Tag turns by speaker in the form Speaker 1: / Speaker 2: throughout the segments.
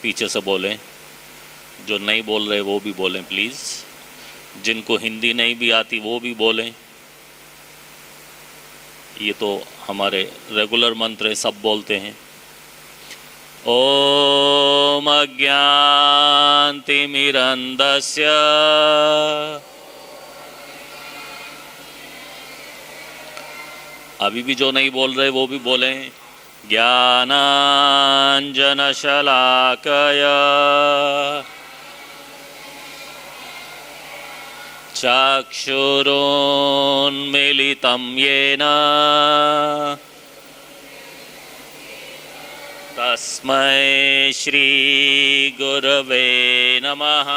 Speaker 1: पीछे से बोलें, जो नहीं बोल रहे वो भी बोलें प्लीज़, जिनको हिंदी नहीं भी आती वो भी बोलें। ये तो हमारे रेगुलर मंत्र है, सब बोलते हैं। ओम अज्ञानतिमिरन्धस्य अभी भी जो नहीं बोल रहे वो भी बोलें। ज्ञानाञ्जनशलाकया चक्षुरुन्मीलितं येन तस्मै श्रीगुरवे नमः।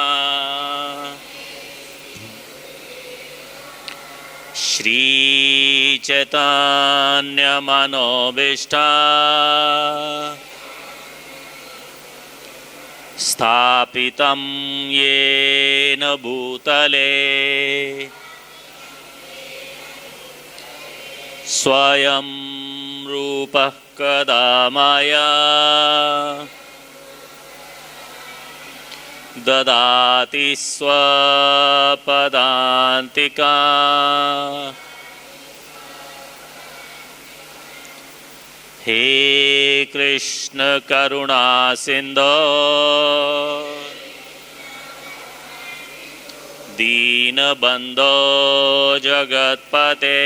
Speaker 1: श्रीचैतन्यमनोभीष्टं स्थापितं येन भूतले स्वयं रूपः कदा मया ददाति स्वपदान्तिकाम्। हे कृष्ण करुणा सिंधो दीनबंधो जगत्पते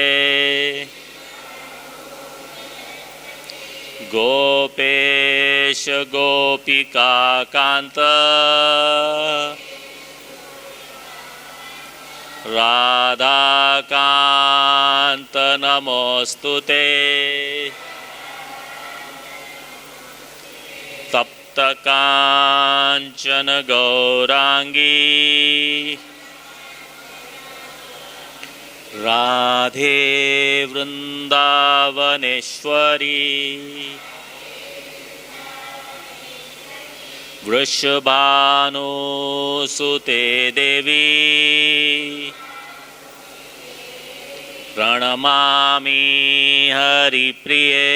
Speaker 1: गोपेश गोपिका कांत राधाकांत नमोस्तुते। तप्त कांचन गौरांगी राधे वृंदावनेश्वरी वृषभानुसुते देवी प्रणमामि हरिप्रिये।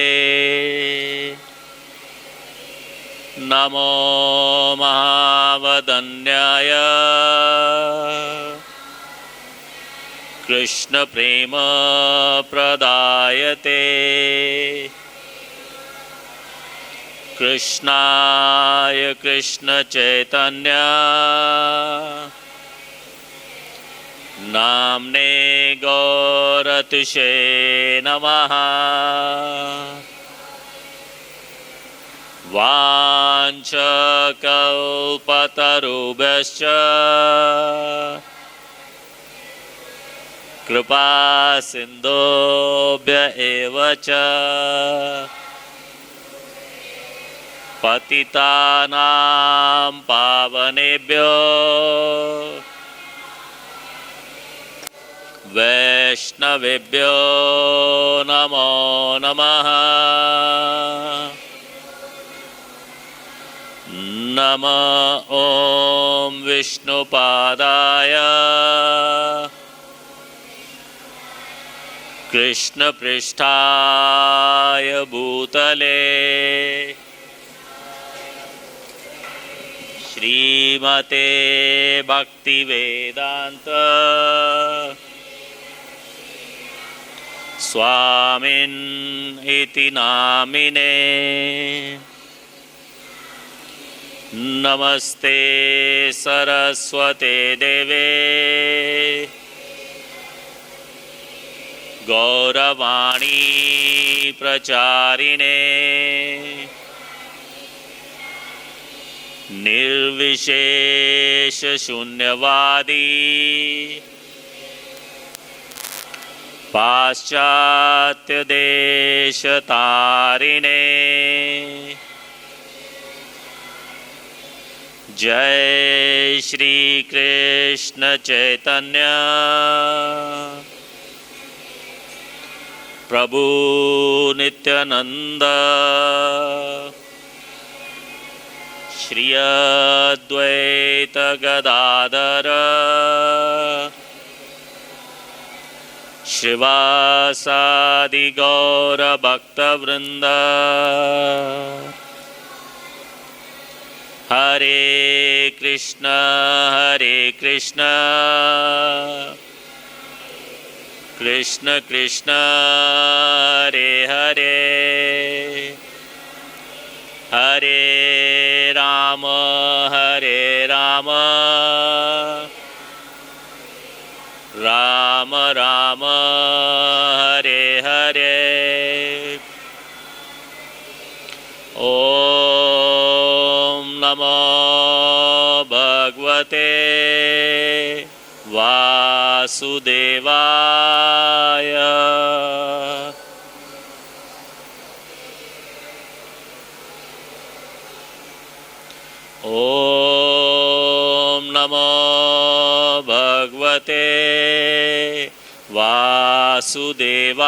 Speaker 1: नमो महावदन्याय कृष्ण प्रेम प्रदायते कृष्णाय कृष्ण चैतन्य नाम्ने गौरतिशे नमः। वाञ्छकल्पतरुभ्यश्च कृपा सिन्धुभ्य एव च पतितानां पावनेभ्यो वैष्णवेभ्यो नमो नमः। नमः ॐ विष्णुपादाय कृष्णपृष्ठाय भूतले श्रीमते भक्तिवेदांत स्वामिन् इति नामिने। नमस्ते सरस्वते देवे गौरवाणी प्रचारिणे निर्विशेष शून्यवादी पाश्चात्य देश तारिणे। जय श्री कृष्ण चैतन्य प्रभु नित्यानंद श्री अद्वैत गदाधर श्रीवासादि गौर भक्तवृंद। हरे कृष्ण कृष्ण कृष्ण हरे हरे हरे राम राम राम हरे हरे। ओम नमो भगवते वासुदेवाय। ओम नमो भगवते वासुदेवाय।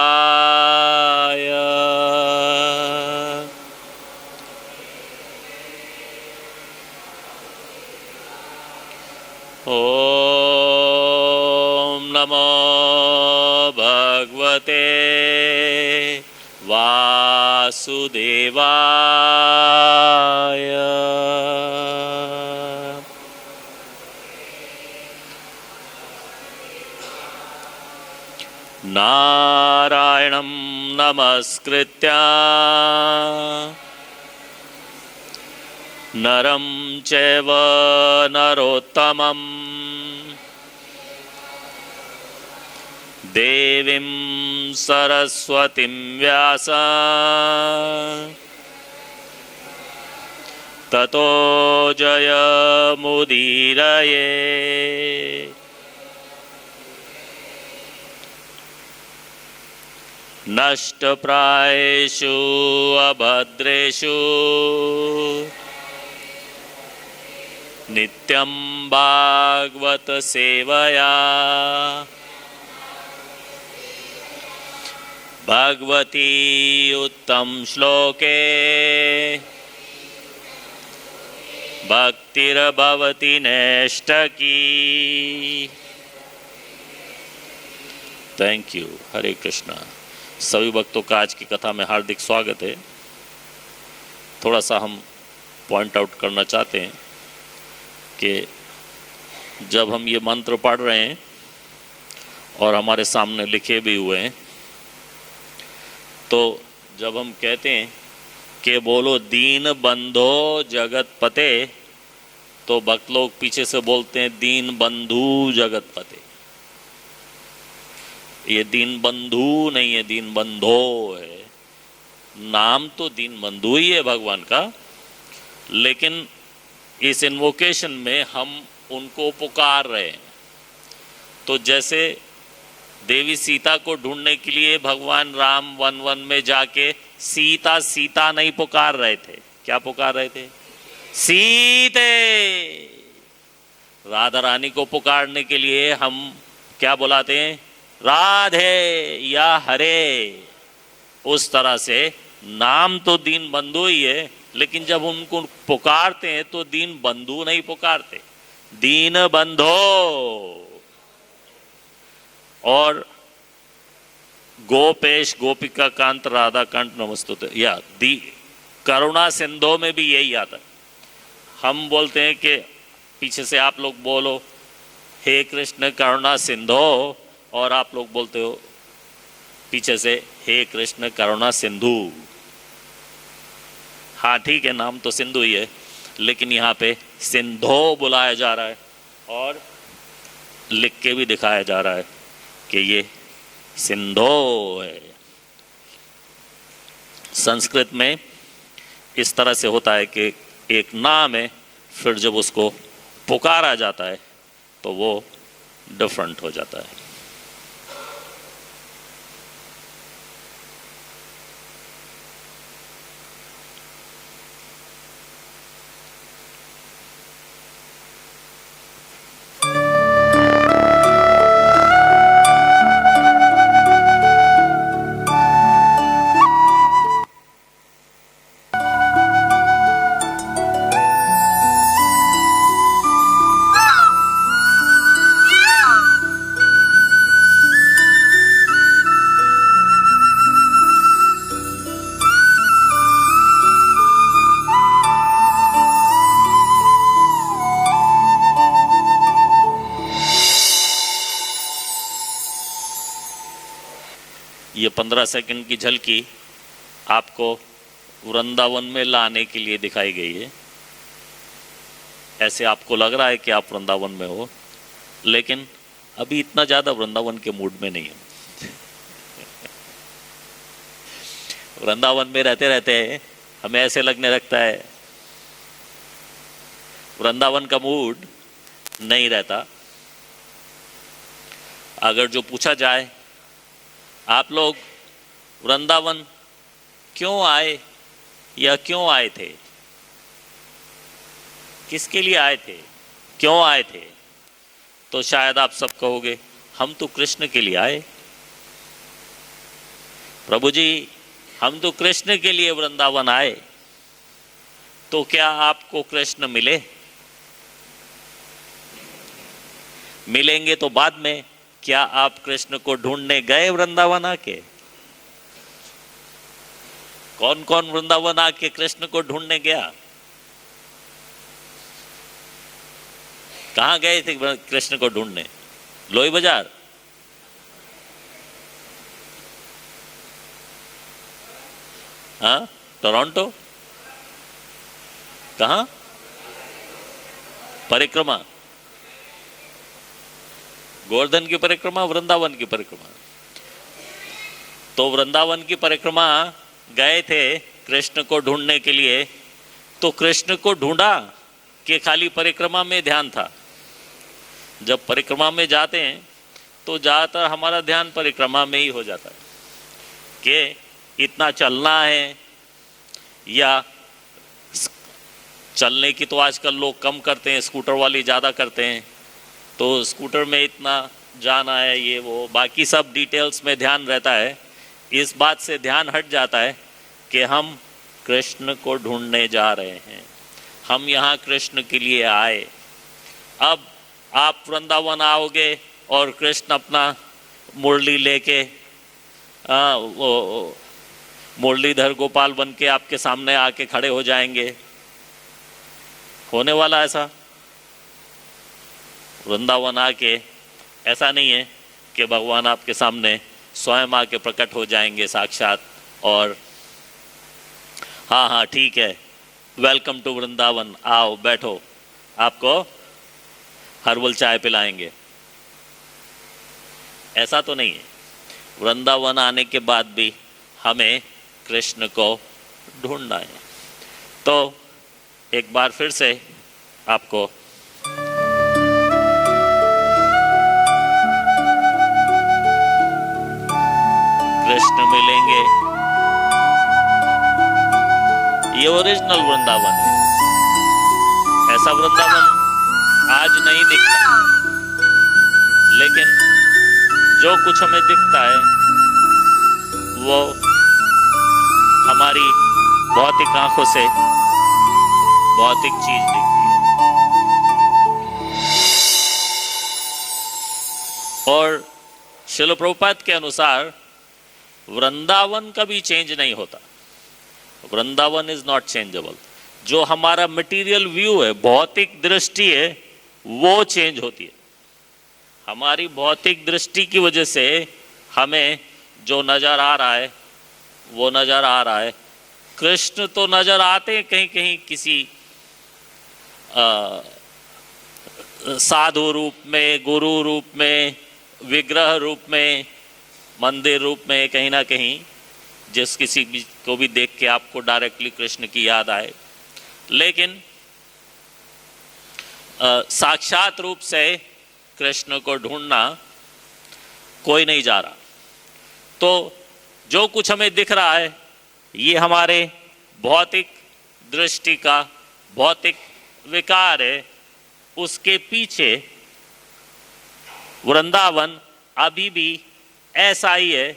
Speaker 1: ओम नमो भगवते वासुदेवाय। नारायणं नमस्कृत्य नरं चैव नरोत्तमं देवीं सरस्वतीं व्यास ततो जयमुदीरये। नष्टप्रायेषु अभद्रेषु नित्यं भागवत सेवया भगवती उत्तम श्लोके भक्तिर्भवति नैष्ठकी। Thank you. हरे कृष्णा। सभी भक्तों का आज की कथा में हार्दिक स्वागत है। थोड़ा सा हम पॉइंट आउट करना चाहते हैं कि जब हम ये मंत्र पढ़ रहे हैं और हमारे सामने लिखे भी हुए हैं, तो जब हम कहते हैं कि बोलो दीन बंधो जगत पते, तो भक्त लोग पीछे से बोलते हैं दीन बंधु जगत पते। ये दीन बंधु नहीं है, दीन बंधो है। नाम तो दीन बंधु ही है भगवान का, लेकिन इस इन्वोकेशन में हम उनको पुकार रहे हैं। तो जैसे देवी सीता को ढूंढने के लिए भगवान राम वन वन में जाके सीता सीता नहीं पुकार रहे थे, क्या पुकार रहे थे? सीते। राधा रानी को पुकारने के लिए हम क्या बुलाते हैं? राधे या हरे। उस तरह से नाम तो दीन बंधु ही है, लेकिन जब उनको पुकारते हैं तो दीन बंधु नहीं पुकारते, दीन बंधो। और गोपेश गोपिका कांत राधा कांत नमस्तुते, या दी करुणा सिंधो में भी यही आता है। हम बोलते हैं कि पीछे से आप लोग बोलो हे कृष्ण करुणा सिंधो, और आप लोग बोलते हो पीछे से हे कृष्ण करुणा सिंधु। हाँ ठीक है, नाम तो सिंधु ही है, लेकिन यहाँ पे सिंधो बुलाया जा रहा है और लिख के भी दिखाया जा रहा है कि ये सिंधो है। संस्कृत में इस तरह से होता है कि एक नाम है, फिर जब उसको पुकारा जाता है तो वो डिफरेंट हो जाता है। ये 15 सेकंड की झलकी आपको वृंदावन में लाने के लिए दिखाई गई है। ऐसे आपको लग रहा है कि आप वृंदावन में हो, लेकिन अभी इतना ज़्यादा वृंदावन के मूड में नहीं हो। वृंदावन में रहते रहते हमें ऐसे लगने लगता है वृंदावन का मूड नहीं रहता। अगर जो पूछा जाए आप लोग वृंदावन क्यों आए या क्यों आए थे, किसके लिए आए थे, क्यों आए थे, तो शायद आप सब कहोगे हम तो कृष्ण के लिए आए। प्रभु जी हम तो कृष्ण के लिए वृंदावन आए, तो क्या आपको कृष्ण मिले? मिलेंगे तो बाद में। क्या आप कृष्ण को ढूंढने गए वृंदावन आके? कौन कौन वृंदावन आके कृष्ण को ढूंढने गया? कहां गए थे कृष्ण को ढूंढने? लोई बाजार? हाँ, टोरंटो? कहां? परिक्रमा, गोवर्धन की परिक्रमा, वृंदावन की परिक्रमा। तो वृंदावन की परिक्रमा गए थे कृष्ण को ढूंढने के लिए, तो कृष्ण को ढूंढा कि खाली परिक्रमा में ध्यान था? जब परिक्रमा में जाते हैं तो ज़्यादातर हमारा ध्यान परिक्रमा में ही हो जाता है कि इतना चलना है, या चलने की तो आजकल लोग कम करते हैं, स्कूटर वाली ज़्यादा करते हैं, तो स्कूटर में इतना जाना है, ये वो बाकी सब डिटेल्स में ध्यान रहता है। इस बात से ध्यान हट जाता है कि हम कृष्ण को ढूंढने जा रहे हैं, हम यहाँ कृष्ण के लिए आए। अब आप वृंदावन आओगे और कृष्ण अपना मुरली लेके वो मुरलीधर गोपाल बन के आपके सामने आके खड़े हो जाएंगे? होने वाला ऐसा? वृंदावन आके ऐसा नहीं है कि भगवान आपके सामने स्वयं आके प्रकट हो जाएंगे साक्षात और हाँ हाँ ठीक है, वेलकम टू वृंदावन, आओ बैठो, आपको हर्बल चाय पिलाएंगे। ऐसा तो नहीं है। वृंदावन आने के बाद भी हमें कृष्ण को ढूंढना है। तो एक बार फिर से आपको कृष्ण मिलेंगे। ये ओरिजिनल वृंदावन है। ऐसा वृंदावन आज नहीं दिखता, लेकिन जो कुछ हमें दिखता है वो हमारी भौतिक आंखों से भौतिक चीज दिखती है। और श्रील प्रभुपाद के अनुसार वृंदावन कभी चेंज नहीं होता। Vrindavan is not changeable. जो हमारा मटेरियल व्यू है, भौतिक दृष्टि है, वो चेंज होती है। हमारी भौतिक दृष्टि की वजह से हमें जो नजर आ रहा है वो नजर आ रहा है। कृष्ण तो नजर आते हैं कहीं कहीं किसी साधु रूप में, गुरु रूप में, विग्रह रूप में, मंदिर रूप में, कहीं ना कहीं जिस किसी को भी देख के आपको डायरेक्टली कृष्ण की याद आए। लेकिन साक्षात रूप से कृष्ण को ढूंढना कोई नहीं जा रहा। तो जो कुछ हमें दिख रहा है ये हमारे भौतिक दृष्टि का भौतिक विकार है। उसके पीछे वृंदावन अभी भी ऐसा ही है।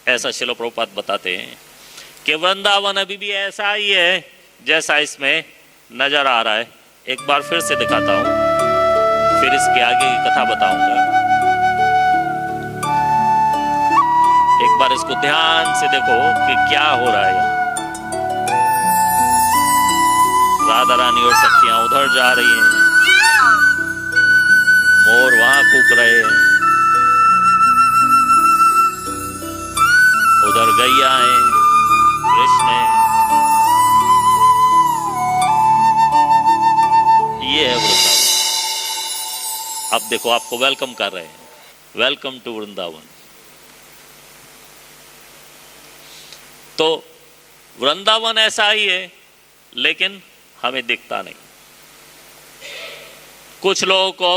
Speaker 1: ऐसा श्रील प्रभुपाद बताते हैं कि वृंदावन अभी भी ऐसा ही है जैसा इसमें नजर आ रहा है। एक बार फिर से दिखाता हूं, फिर इसके आगे की कथा बताऊंगा। एक बार इसको ध्यान से देखो कि क्या हो रहा है यहाँ। राधा रानी और सखियां उधर जा रही हैं, मोर वहां कूक रहे हैं, उधर गैया है, कृष्ण है, ये है वृंदावन। अब देखो आपको वेलकम कर रहे हैं, वेलकम टू वृंदावन। तो वृंदावन ऐसा ही है, लेकिन हमें दिखता नहीं। कुछ लोगों को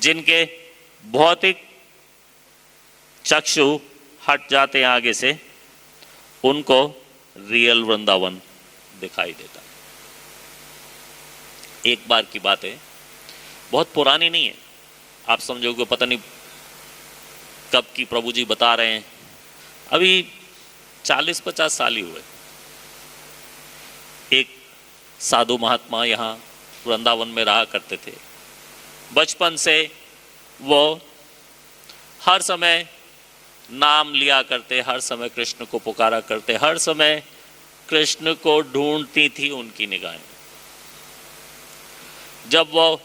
Speaker 1: जिनके भौतिक चक्षु हट जाते हैं आगे से, उनको रियल वृंदावन दिखाई देता है। एक बार की बात है, बहुत पुरानी नहीं है, आप समझोगे पता नहीं कब की प्रभु जी बता रहे हैं, अभी 40-50 साल ही हुए। एक साधु महात्मा यहाँ वृंदावन में रहा करते थे। बचपन से वो हर समय नाम लिया करते, हर समय कृष्ण को पुकारा करते, हर समय कृष्ण को ढूंढती थी उनकी निगाहें। जब वो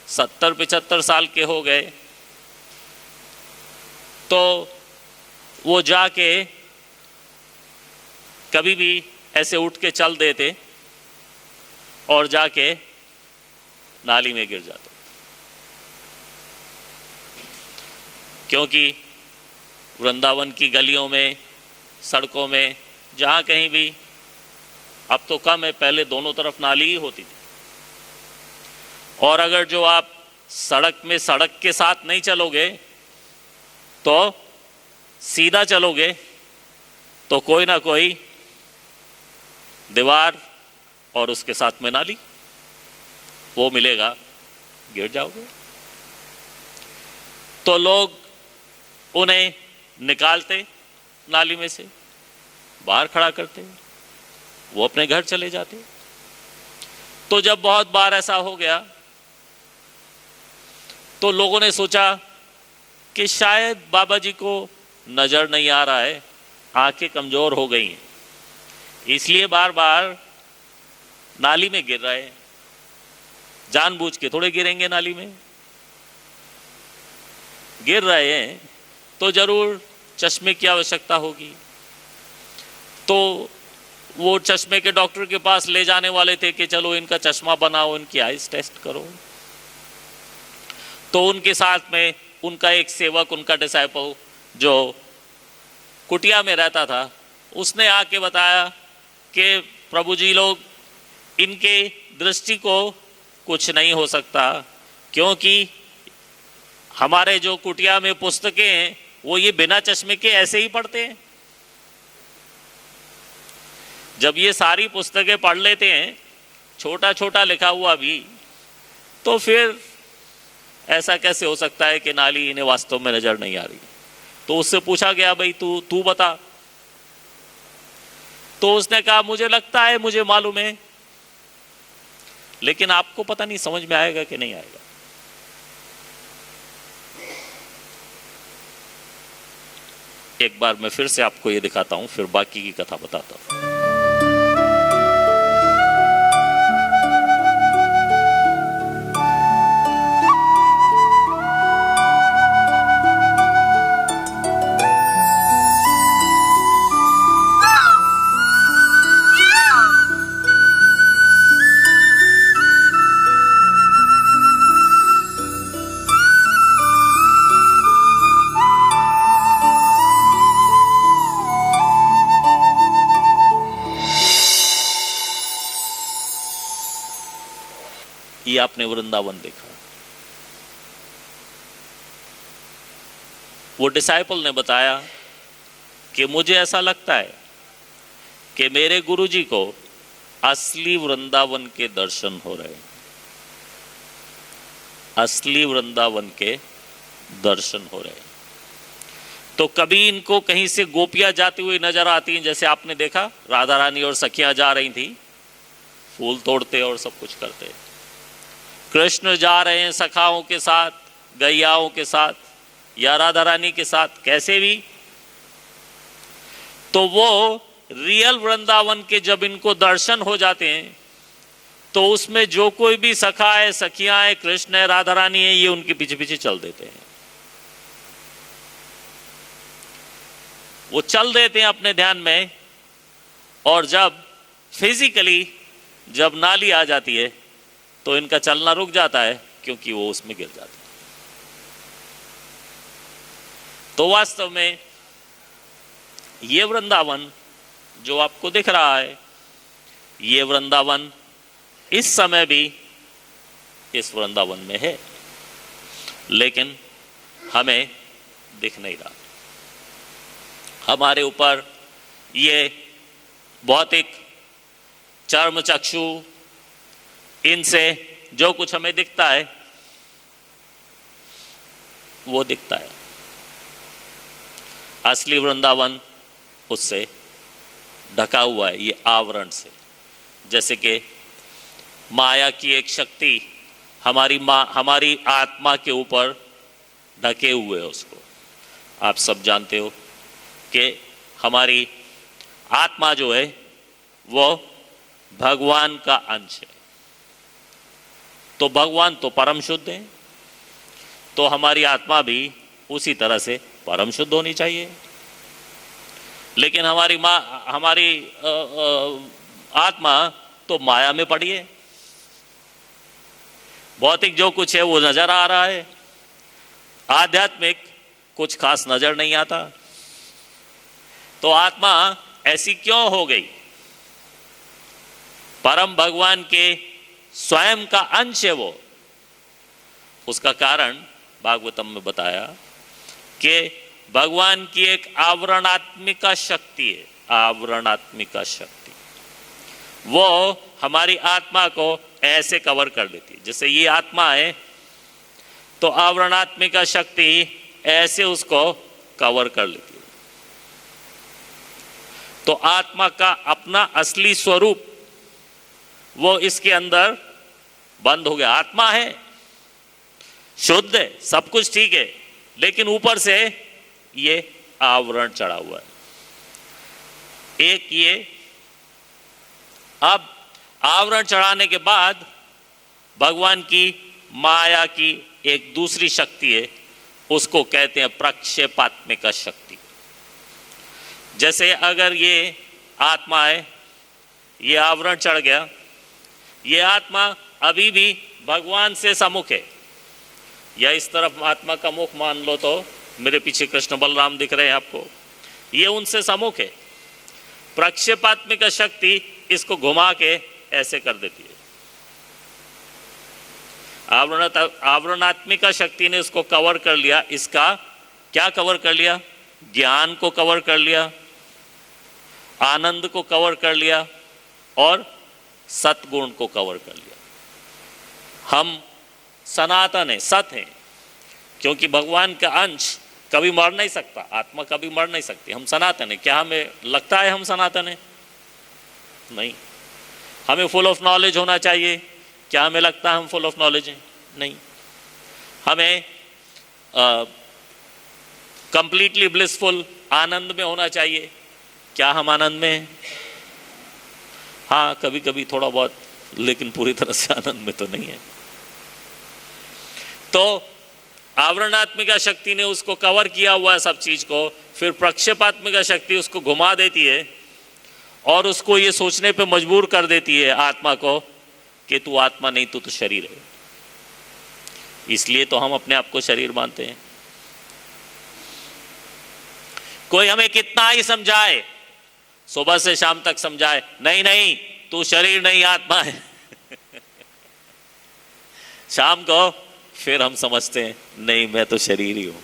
Speaker 1: 70-75 साल के हो गए तो वो जाके कभी भी ऐसे उठ के चल देते और जाके नाली में गिर जाते, क्योंकि वृंदावन की गलियों में, सड़कों में, जहाँ कहीं भी, अब तो कम है, पहले दोनों तरफ नाली ही होती थी। और अगर जो आप सड़क में सड़क के साथ नहीं चलोगे तो सीधा चलोगे तो कोई ना कोई दीवार और उसके साथ में नाली, वो मिलेगा, गिर जाओगे। तो लोग उन्हें निकालते नाली में से, बाहर खड़ा करते, वो अपने घर चले जाते। तो जब बहुत बार ऐसा हो गया तो लोगों ने सोचा कि शायद बाबा जी को नजर नहीं आ रहा है, आंखें कमजोर हो गई हैं, इसलिए बार बार नाली में गिर रहे हैं। जानबूझ के थोड़े गिरेंगे नाली में, गिर रहे हैं तो जरूर चश्मे की आवश्यकता होगी। तो वो चश्मे के डॉक्टर के पास ले जाने वाले थे कि चलो इनका चश्मा बनाओ, इनकी आइज टेस्ट करो। तो उनके साथ में उनका एक सेवक, उनका डिसाइपल जो कुटिया में रहता था, उसने आके बताया कि प्रभु जी लोग, इनके दृष्टि को कुछ नहीं हो सकता, क्योंकि हमारे जो कुटिया में पुस्तकें हैं वो ये बिना चश्मे के ऐसे ही पढ़ते हैं। जब ये सारी पुस्तकें पढ़ लेते हैं, छोटा छोटा लिखा हुआ भी, तो फिर ऐसा कैसे हो सकता है कि नाली इन्हें वास्तव में नजर नहीं आ रही। तो उससे पूछा गया, भाई तू बता। तो उसने कहा, मुझे लगता है, मुझे मालूम है, लेकिन आपको पता नहीं समझ में आएगा कि नहीं आएगा। एक बार मैं फिर से आपको ये दिखाता हूं, फिर बाकी की कथा बताता हूं। ये आपने वृंदावन देखा। वो डिसाइपल ने बताया कि मुझे ऐसा लगता है कि मेरे गुरुजी को असली वृंदावन के दर्शन हो रहे हैं, असली वृंदावन के दर्शन हो रहे हैं। तो कभी इनको कहीं से गोपियां जाती हुई नजर आती हैं, जैसे आपने देखा राधा रानी और सखियां जा रही थी, फूल तोड़ते और सब कुछ करते। कृष्ण जा रहे हैं सखाओं के साथ, गैयाओं के साथ या राधा रानी के साथ, कैसे भी। तो वो रियल वृंदावन के जब इनको दर्शन हो जाते हैं तो उसमें जो कोई भी सखा है, सखियां है, कृष्ण है, राधा रानी है, ये उनके पीछे पीछे चल देते हैं। वो चल देते हैं अपने ध्यान में, और जब फिजिकली जब नाली आ जाती है तो इनका चलना रुक जाता है, क्योंकि वो उसमें गिर जाते हैं। तो वास्तव में ये वृंदावन जो आपको दिख रहा है, ये वृंदावन इस समय भी इस वृंदावन में है, लेकिन हमें दिख नहीं रहा। हमारे ऊपर ये भौतिक चर्म चक्षु, इनसे जो कुछ हमें दिखता है वो दिखता है। असली वृंदावन उससे ढका हुआ है, ये आवरण से। जैसे कि माया की एक शक्ति हमारी आत्मा के ऊपर ढके हुए है, उसको आप सब जानते हो कि हमारी आत्मा जो है वो भगवान का अंश है। तो भगवान तो परम शुद्ध है, तो हमारी आत्मा भी उसी तरह से परम शुद्ध होनी चाहिए। लेकिन हमारी आत्मा तो माया में पड़ी है, भौतिक जो कुछ है वो नजर आ रहा है, आध्यात्मिक कुछ खास नजर नहीं आता। तो आत्मा ऐसी क्यों हो गई? परम भगवान के स्वयं का अंश है वो। उसका कारण भागवतम में बताया कि भगवान की एक आवरणात्मिका शक्ति है, आवरणात्मिका शक्ति। वो हमारी आत्मा को ऐसे कवर कर देती है। जैसे ये आत्मा है तो आवरणात्मिका शक्ति ऐसे उसको कवर कर लेती है। तो आत्मा का अपना असली स्वरूप वो इसके अंदर बंद हो गया। आत्मा है, शुद्ध है, सब कुछ ठीक है, लेकिन ऊपर से ये आवरण चढ़ा हुआ है। एक ये, अब आवरण चढ़ाने के बाद भगवान की माया की एक दूसरी शक्ति है, उसको कहते हैं प्रक्षेपात्मिका शक्ति। जैसे अगर ये आत्मा है, ये आवरण चढ़ गया, ये आत्मा अभी भी भगवान से सम्मुख है, या इस तरफ आत्मा का मुख मान लो, तो मेरे पीछे कृष्ण बलराम दिख रहे हैं आपको, ये उनसे सम्मुख है। प्रक्षेपात्मिका शक्ति इसको घुमा के ऐसे कर देती है। आवरणात्मिका शक्ति ने इसको कवर कर लिया। इसका क्या कवर कर लिया? ज्ञान को कवर कर लिया, आनंद को कवर कर लिया, और सतगुण को कवर कर लिया। हम सनातन है, सत है, क्योंकि भगवान का अंश कभी मर नहीं सकता, आत्मा कभी मर नहीं सकती। हम सनातन है। क्या हमें लगता है हम सनातन है? नहीं। हमें फुल ऑफ नॉलेज होना चाहिए। क्या हमें लगता है हम फुल ऑफ नॉलेज हैं? नहीं। हमें कंप्लीटली ब्लिसफुल, आनंद में होना चाहिए। क्या हम आनंद में हैं? हाँ, कभी कभी थोड़ा बहुत, लेकिन पूरी तरह से आनंद में तो नहीं है। तो आवरणात्मिका शक्ति ने उसको कवर किया हुआ है सब चीज को, फिर प्रक्षेपात्मिका शक्ति उसको घुमा देती है और उसको ये सोचने पे मजबूर कर देती है आत्मा को कि तू आत्मा नहीं, तू तो शरीर है। इसलिए तो हम अपने आप को शरीर मानते हैं। कोई हमें कितना ही समझाए, सुबह से शाम तक समझाए, नहीं नहीं तू शरीर नहीं आत्मा है शाम को फिर हम समझते हैं नहीं मैं तो शरीर ही हूं।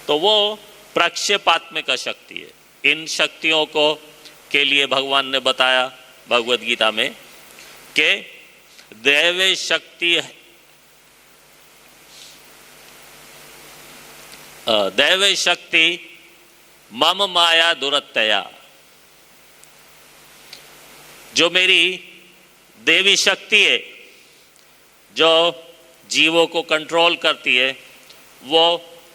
Speaker 1: तो वो प्रक्षेपात्मिका शक्ति है। इन शक्तियों को के लिए भगवान ने बताया भगवद गीता में कि दैवे शक्ति, दैवे शक्ति मम माया दुरत्यया। जो मेरी देवी शक्ति है, जो जीवों को कंट्रोल करती है, वो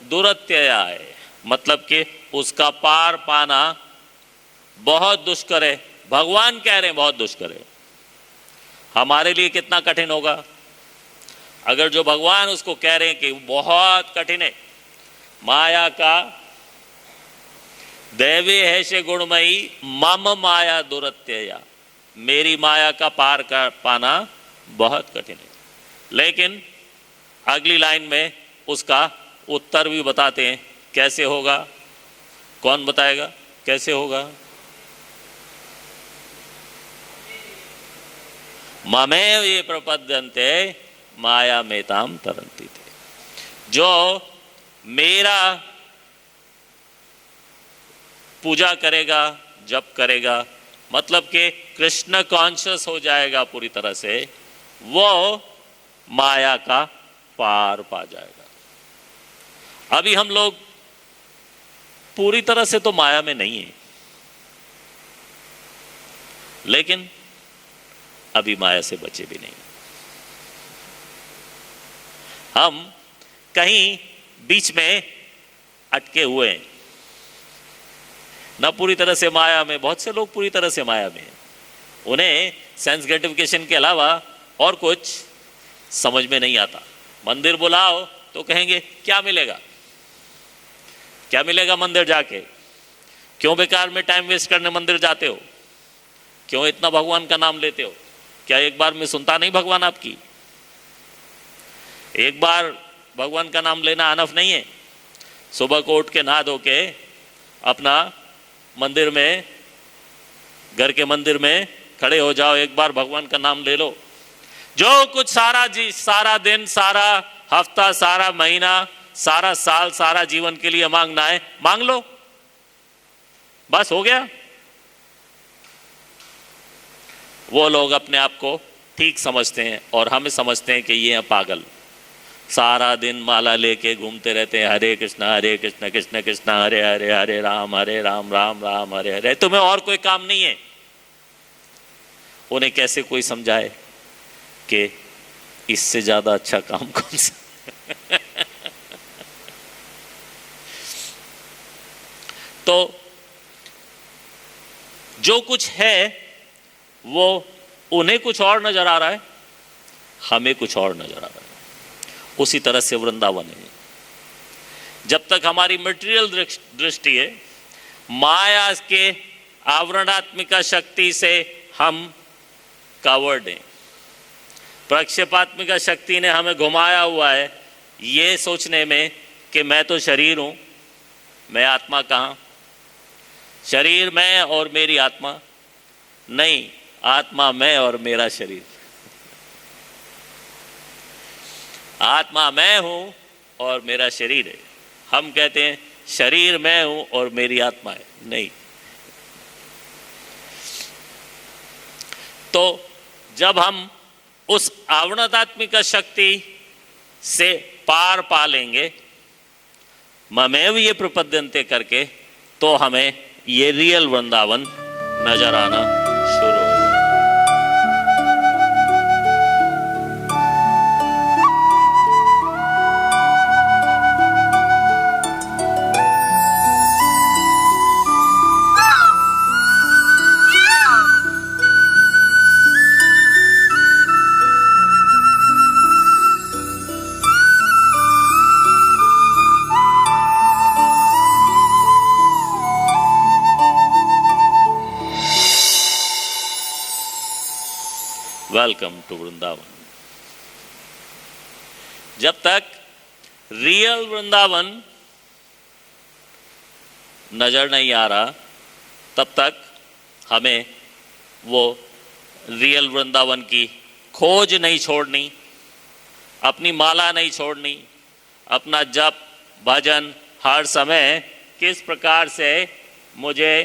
Speaker 1: दुरत्यया है। मतलब कि उसका पार पाना बहुत दुष्कर है। भगवान कह रहे हैं बहुत दुष्कर है। हमारे लिए कितना कठिन होगा अगर जो भगवान उसको कह रहे हैं कि बहुत कठिन है। माया का दैवे है से गुणमयी मम माया दुरत्यया, मेरी माया का पार कर पाना बहुत कठिन है। लेकिन अगली लाइन में उसका उत्तर भी बताते हैं कैसे होगा। कौन बताएगा कैसे होगा? ममेव ये प्रपद्यन्ते माया मेताम तरन्ति थे, जो मेरा पूजा करेगा, जप करेगा, मतलब कि कृष्ण कॉन्शियस हो जाएगा पूरी तरह से, वो माया का पार पा जाएगा। अभी हम लोग पूरी तरह से तो माया में नहीं है, लेकिन अभी माया से बचे भी नहीं। हम कहीं बीच में अटके हुए हैं, ना पूरी तरह से माया में। बहुत से लोग पूरी तरह से माया में हैं, उन्हें सेंस ग्रेटिफिकेशन के अलावा और कुछ समझ में नहीं आता। मंदिर बुलाओ तो कहेंगे क्या मिलेगा, क्या मिलेगा मंदिर जाके? क्यों बेकार में टाइम वेस्ट करने मंदिर जाते हो? क्यों इतना भगवान का नाम लेते हो? क्या एक बार में सुनता नहीं भगवान आपकी? एक बार भगवान का नाम लेना अनफ नहीं है? सुबह को उठ के नहा धो के अपना मंदिर में, घर के मंदिर में खड़े हो जाओ, एक बार भगवान का नाम ले लो। जो कुछ सारा दिन, सारा हफ्ता, सारा महीना, सारा साल, सारा जीवन के लिए मांगना है, मांग लो, बस हो गया। वो लोग अपने आप को ठीक समझते हैं और हम समझते हैं कि ये हैं पागल। सारा दिन माला लेके घूमते रहते हैं, हरे कृष्ण कृष्ण कृष्ण हरे हरे, हरे राम राम राम हरे हरे। तुम्हें और कोई काम नहीं है? उन्हें कैसे कोई समझाए कि इससे ज्यादा अच्छा काम कौन सा? तो जो कुछ है वो उन्हें कुछ और नजर आ रहा है, हमें कुछ और नजर आ रहा है। उसी तरह से वृंदावन है। जब तक हमारी मटेरियल दृष्टि है, माया के आवरणात्मिका शक्ति से हम कवर्ड हैं। प्रक्षेपात्मिका शक्ति ने हमें घुमाया हुआ है ये सोचने में कि मैं तो शरीर हूं, मैं आत्मा कहाँ? शरीर मैं और मेरी आत्मा नहीं, आत्मा मैं और मेरा शरीर। आत्मा मैं हूं और मेरा शरीर है। हम कहते हैं शरीर मैं हूं और मेरी आत्मा है, नहीं। तो जब हम उस आवरणात्मिका शक्ति से पार पा लेंगे, ममेव ये प्रपद्यन्ते करके, तो हमें ये रियल वृंदावन नजर आना शुरू हो। Welcome to Vrindavan. जब तक रियल वृंदावन नजर नहीं आ रहा, तब तक हमें वो रियल वृंदावन की खोज नहीं छोड़नी, अपनी माला नहीं छोड़नी, अपना जप भजन हर समय किस प्रकार से मुझे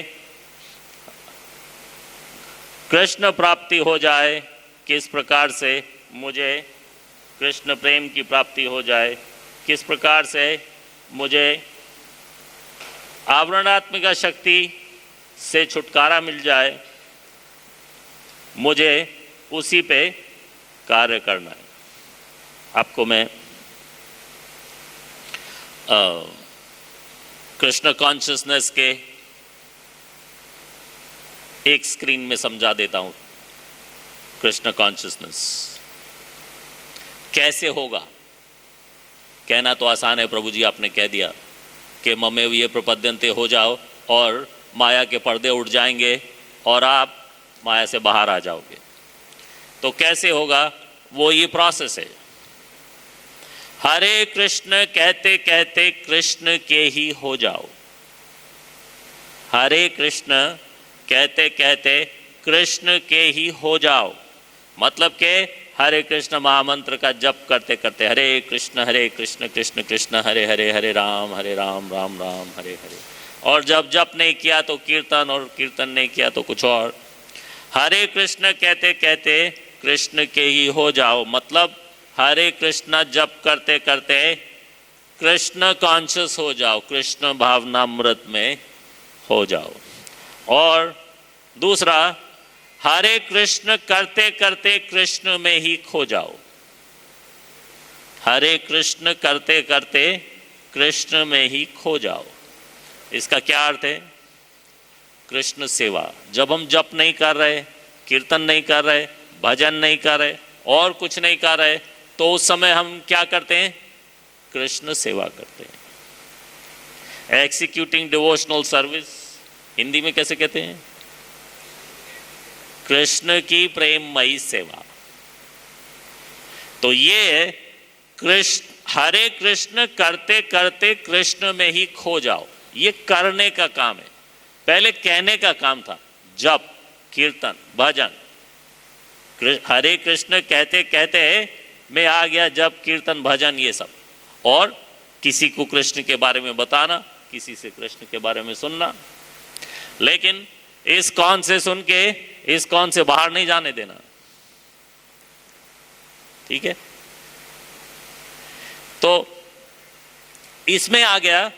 Speaker 1: कृष्ण प्राप्ति हो जाए, किस प्रकार से मुझे कृष्ण प्रेम की प्राप्ति हो जाए, किस प्रकार से मुझे आवरणात्मिका शक्ति से छुटकारा मिल जाए, मुझे उसी पे कार्य करना है। आपको मैं कृष्ण कॉन्शियसनेस के एक स्क्रीन में समझा देता हूं। कृष्ण कॉन्शियसनेस कैसे होगा? कहना तो आसान है, प्रभु जी आपने कह दिया कि ममेव ये प्रपद्यन्ते हो जाओ और माया के पर्दे उठ जाएंगे और आप माया से बाहर आ जाओगे। तो कैसे होगा? वो ये प्रोसेस है। हरे कृष्ण कहते कहते कृष्ण के ही हो जाओ। हरे कृष्ण कहते कहते कृष्ण के ही हो जाओ, मतलब के हरे कृष्ण महामंत्र का जप करते करते हरे कृष्ण कृष्ण कृष्ण हरे हरे, हरे राम राम राम हरे हरे। और जब जप नहीं किया तो कीर्तन, और कीर्तन नहीं किया तो कुछ और। हरे कृष्ण कहते कहते कृष्ण के ही हो जाओ, मतलब हरे कृष्ण जप करते करते कृष्ण कॉन्शियस हो जाओ, कृष्ण भावनामृत में हो जाओ। और दूसरा, हरे कृष्ण करते करते कृष्ण में ही खो जाओ। हरे कृष्ण करते करते कृष्ण में ही खो जाओ। इसका क्या अर्थ है? कृष्ण सेवा। जब हम जप नहीं कर रहे, कीर्तन नहीं कर रहे, भजन नहीं कर रहे और कुछ नहीं कर रहे, तो उस समय हम क्या करते हैं? कृष्ण सेवा करते हैं। एक्सिक्यूटिंग डिवोशनल सर्विस, हिंदी में कैसे कहते हैं? कृष्ण की प्रेममयी सेवा। तो ये हरे कृष्ण करते करते कृष्ण में ही खो जाओ, ये करने का काम है। पहले कहने का काम था, जप, कीर्तन, भजन। हरे कृष्ण कहते कहते मैं आ गया जप, कीर्तन, भजन, ये सब। और किसी को कृष्ण के बारे में बताना, किसी से कृष्ण के बारे में सुनना, लेकिन इस कौन से सुन के इस कौन से बाहर नहीं जाने देना। ठीक है? तो इसमें आ गया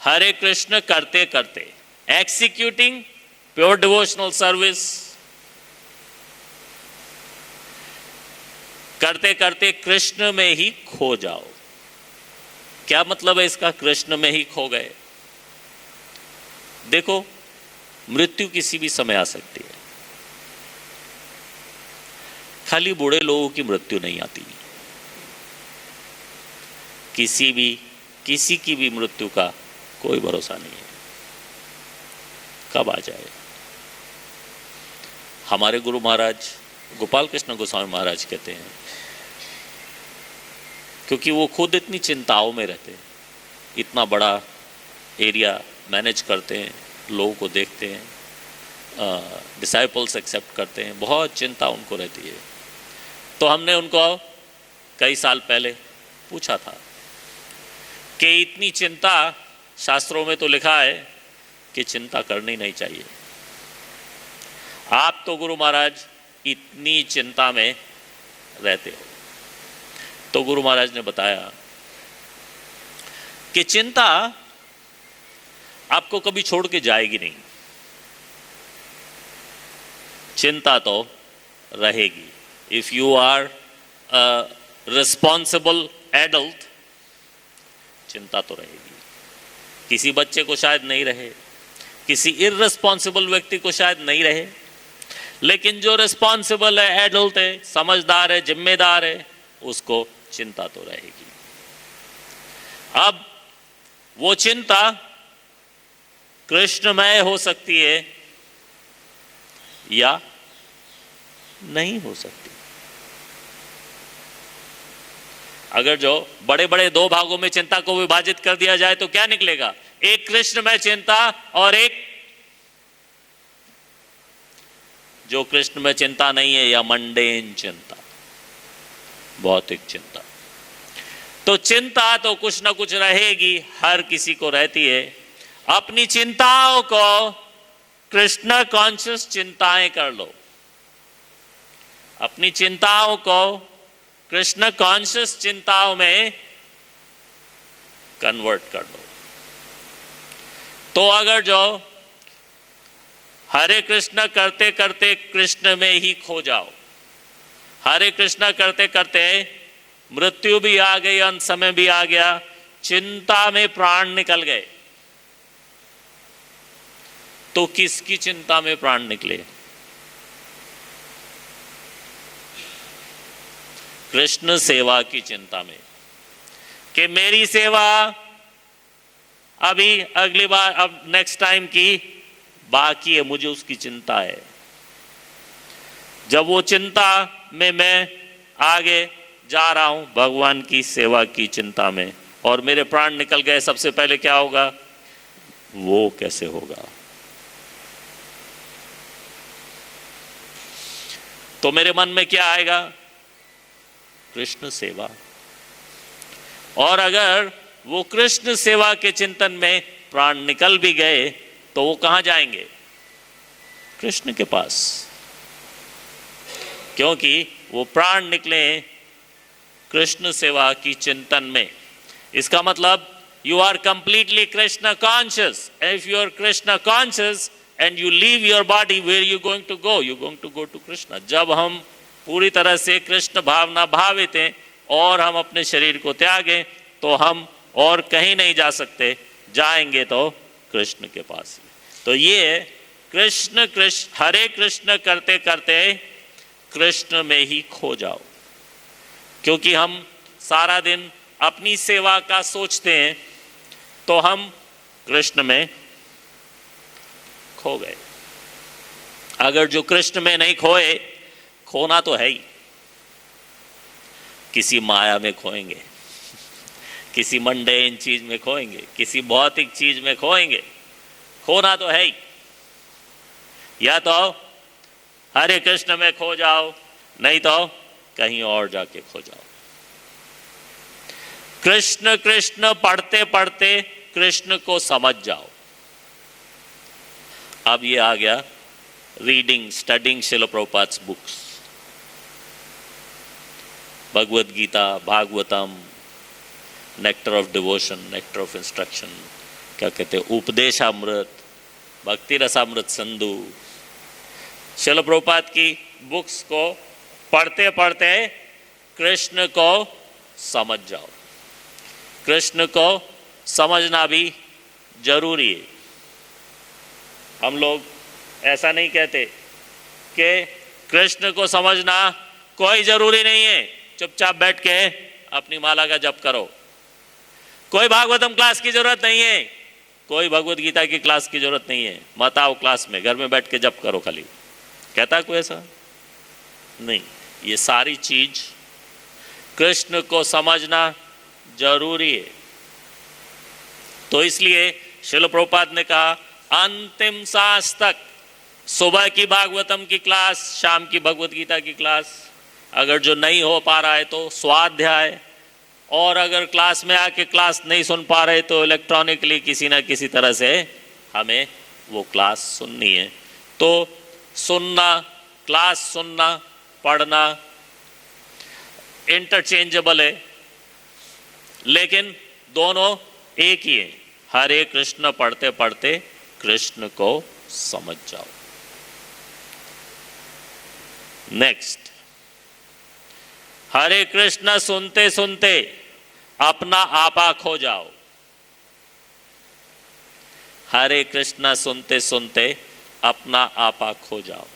Speaker 1: हरे कृष्ण करते करते, एक्सिक्यूटिंग प्योर डिवोशनल सर्विस, करते करते कृष्ण में ही खो जाओ। क्या मतलब है इसका, कृष्ण में ही खो गए? देखो, मृत्यु किसी भी समय आ सकती है। खाली बूढ़े लोगों की मृत्यु नहीं आती, किसी की भी मृत्यु का कोई भरोसा नहीं है, कब आ जाए। हमारे गुरु महाराज गोपाल कृष्ण गोस्वामी महाराज कहते हैं, क्योंकि वो खुद इतनी चिंताओं में रहते हैं, इतना बड़ा एरिया मैनेज करते हैं, लोगों को देखते हैं, डिसाइपल्स एक्सेप्ट करते हैं, बहुत चिंता उनको रहती है। तो हमने उनको कई साल पहले पूछा था कि इतनी चिंता, शास्त्रों में तो लिखा है कि चिंता करनी नहीं चाहिए, आप तो गुरु महाराज इतनी चिंता में रहते हो। तो गुरु महाराज ने बताया कि चिंता आपको कभी छोड़ के जाएगी नहीं, चिंता तो रहेगी। If you are responsible adult, चिंता तो रहेगी। किसी बच्चे को शायद नहीं रहे, किसी इररिस्पॉन्सिबल व्यक्ति को शायद नहीं रहे, लेकिन जो रिस्पॉन्सिबल है, एडल्ट है, समझदार है, जिम्मेदार है, उसको चिंता तो रहेगी। अब वो चिंता कृष्णमय हो सकती है या नहीं हो सकती। अगर जो बड़े बड़े दो भागों में चिंता को विभाजित कर दिया जाए तो क्या निकलेगा? एक कृष्णमय चिंता और एक जो कृष्ण में चिंता नहीं है, या मंडेन चिंता, भौतिक चिंता। तो चिंता तो कुछ ना कुछ रहेगी, हर किसी को रहती है। अपनी चिंताओं को कृष्ण कॉन्शियस चिंताएं कर लो, अपनी चिंताओं को कृष्ण कॉन्शियस चिंताओं में कन्वर्ट कर लो। तो अगर जो हरे कृष्ण करते करते कृष्ण में ही खो जाओ, हरे कृष्ण करते करते मृत्यु भी आ गई, अंत समय भी आ गया, चिंता में प्राण निकल गए, तो किसकी चिंता में प्राण निकले? कृष्ण सेवा की चिंता में, कि मेरी सेवा अभी अगली बार, अब नेक्स्ट टाइम की बाकी है, मुझे उसकी चिंता है। जब वो चिंता में मैं आगे जा रहा हूं भगवान की सेवा की चिंता में, और मेरे प्राण निकल गए, सबसे पहले क्या होगा? वो कैसे होगा? तो मेरे मन में क्या आएगा? कृष्ण सेवा। और अगर वो कृष्ण सेवा के चिंतन में प्राण निकल भी गए तो वो कहां जाएंगे? कृष्ण के पास, क्योंकि वो प्राण निकले कृष्ण सेवा की चिंतन में। इसका मतलब you are completely Krishna conscious. If you are Krishna conscious and you leave your body, where you going to go? You going to go to Krishna. जब हम पूरी तरह से कृष्ण भावना भावित हैं और हम अपने शरीर को त्यागें तो हम और कहीं नहीं जा सकते, जाएंगे तो कृष्ण के पास ही। तो ये कृष्ण कृष्ण हरे कृष्ण करते करते कृष्ण में ही खो जाओ, क्योंकि हम सारा दिन अपनी सेवा का सोचते हैं तो हम कृष्ण में खो गए। अगर जो कृष्ण में नहीं खोए, खोना तो है ही, किसी माया में खोएंगे, किसी मंडेन चीज में खोएंगे, किसी भौतिक चीज में खोएंगे, खोना तो है ही। या तो हरे कृष्ण में खो जाओ, नहीं तो कहीं और जाके खो जाओ। कृष्ण कृष्ण पढ़ते पढ़ते कृष्ण को समझ जाओ। अब ये आ गया reading, studying Srila Prabhupada's books, Bhagavad Gita, Bhagavatam, nectar of devotion, nectar of instruction, क्या कहते हैं, उपदेशामृत, भक्ति रसामृत सिंधु, श्रील प्रभुपाद की बुक्स को पढ़ते पढ़ते कृष्ण को समझ जाओ। कृष्ण को समझना भी जरूरी है। हम लोग ऐसा नहीं कहते कि कृष्ण को समझना कोई जरूरी नहीं है, चुपचाप बैठ के अपनी माला का जप करो, कोई भागवतम क्लास की जरूरत नहीं है, कोई भगवत गीता की क्लास की जरूरत नहीं है, मत आओ क्लास में, घर में बैठ के जप करो खाली। कहता कोई ऐसा? नहीं। ये सारी चीज कृष्ण को समझना जरूरी है। तो इसलिए श्रील प्रभुपाद ने कहा अंतिम सांस तक, सुबह की भागवतम की क्लास, शाम की भगवत गीता की क्लास, अगर जो नहीं हो पा रहा है तो स्वाध्याय, और अगर क्लास में आके क्लास नहीं सुन पा रहे तो इलेक्ट्रॉनिकली किसी ना किसी तरह से हमें वो क्लास सुननी है। तो सुनना, क्लास सुनना, पढ़ना इंटरचेंजेबल है, लेकिन दोनों एक ही है। हरे कृष्ण पढ़ते पढ़ते कृष्ण को समझ जाओ। नेक्स्ट, हरे कृष्ण सुनते सुनते अपना आपा खो जाओ। हरे कृष्ण सुनते सुनते अपना आपा खो जाओ।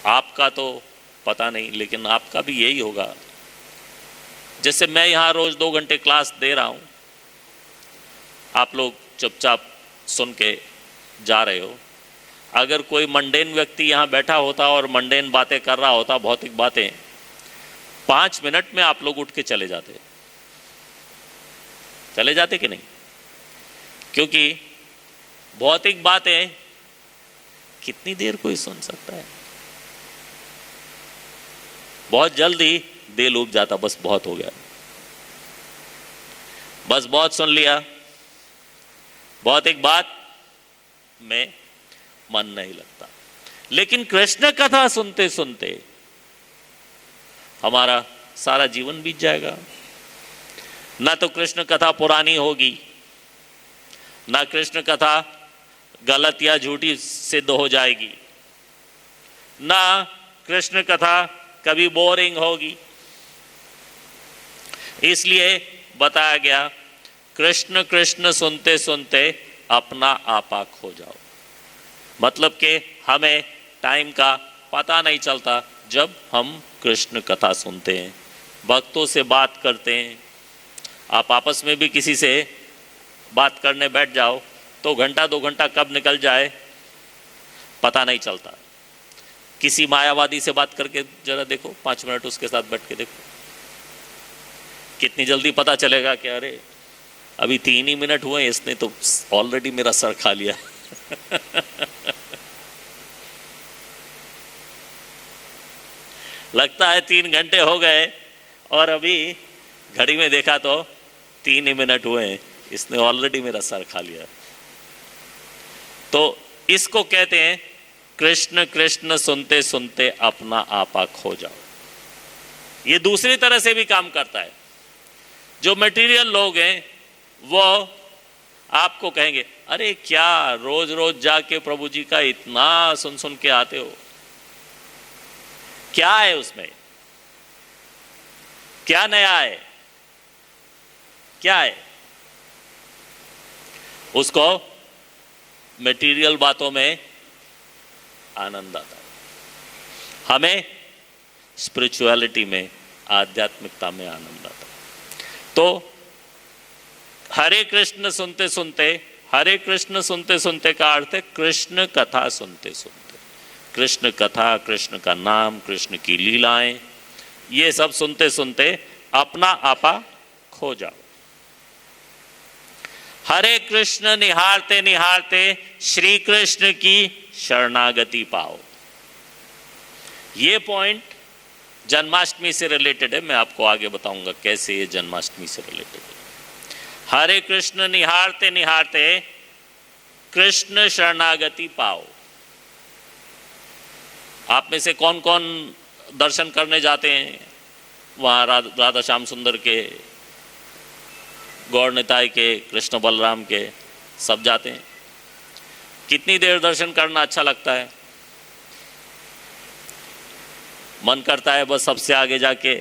Speaker 1: आपका तो पता नहीं, लेकिन आपका भी यही होगा। जैसे मैं यहां रोज 2 घंटे क्लास दे रहा हूं, आप लोग चुपचाप सुन के जा रहे हो। अगर कोई मंडेन व्यक्ति यहां बैठा होता और मंडेन बातें कर रहा होता, भौतिक बातें, 5 मिनट में आप लोग उठ के चले जाते कि नहीं? क्योंकि भौतिक बातें कितनी देर कोई सुन सकता है? बहुत जल्दी दिल उब जाता, बस बहुत हो गया, बस बहुत सुन लिया, भौतिक बात में मन नहीं लगता। लेकिन कृष्ण कथा सुनते सुनते हमारा सारा जीवन बीत जाएगा। ना तो कृष्ण कथा पुरानी होगी, ना कृष्ण कथा गलत या झूठी सिद्ध हो जाएगी, ना कृष्ण कथा कभी बोरिंग होगी। इसलिए बताया गया कृष्ण कृष्ण सुनते सुनते अपना आपा खो जाओ। मतलब कि हमें टाइम का पता नहीं चलता जब हम कृष्ण कथा सुनते हैं, भक्तों से बात करते हैं, आप आपस में भी किसी से बात करने बैठ जाओ तो घंटा 2 घंटा कब निकल जाए पता नहीं चलता। किसी मायावादी से बात करके जरा देखो, 5 मिनट उसके साथ बैठ के देखो, कितनी जल्दी पता चलेगा कि अरे अभी 3 ही मिनट हुए, इसने तो ऑलरेडी मेरा सर खा लिया। लगता है 3 घंटे हो गए और अभी घड़ी में देखा तो 3 ही मिनट हुए, इसने ऑलरेडी मेरा सर खा लिया। तो इसको कहते हैं कृष्ण कृष्ण सुनते सुनते अपना आपा खो जाओ। ये दूसरी तरह से भी काम करता है। जो मटेरियल लोग हैं वो आपको कहेंगे अरे क्या रोज रोज जाके प्रभु जी का इतना सुन सुन के आते हो, क्या है उसमें, क्या नया है, क्या है? उसको मटेरियल बातों में आनंद आता है, हमें स्पिरिचुअलिटी में, आध्यात्मिकता में आनंद आता है। तो हरे कृष्ण सुनते सुनते, हरे कृष्ण सुनते सुनते का अर्थ है कृष्ण कथा सुनते सुनते। कृष्ण कथा, कृष्ण का नाम, कृष्ण की लीलाएं, ये सब सुनते सुनते अपना आपा खो जाओ। हरे कृष्ण निहारते निहारते श्री कृष्ण की शरणागति पाओ। ये पॉइंट जन्माष्टमी से रिलेटेड है, मैं आपको आगे बताऊंगा कैसे ये जन्माष्टमी से रिलेटेड है। हरे कृष्ण निहारते निहारते कृष्ण शरणागति पाओ। आप में से कौन कौन दर्शन करने जाते हैं वहाँ राधा श्याम सुंदर के, गौर निताई के, कृष्ण बलराम के? सब जाते हैं। कितनी देर दर्शन करना अच्छा लगता है? मन करता है बस सबसे आगे जाके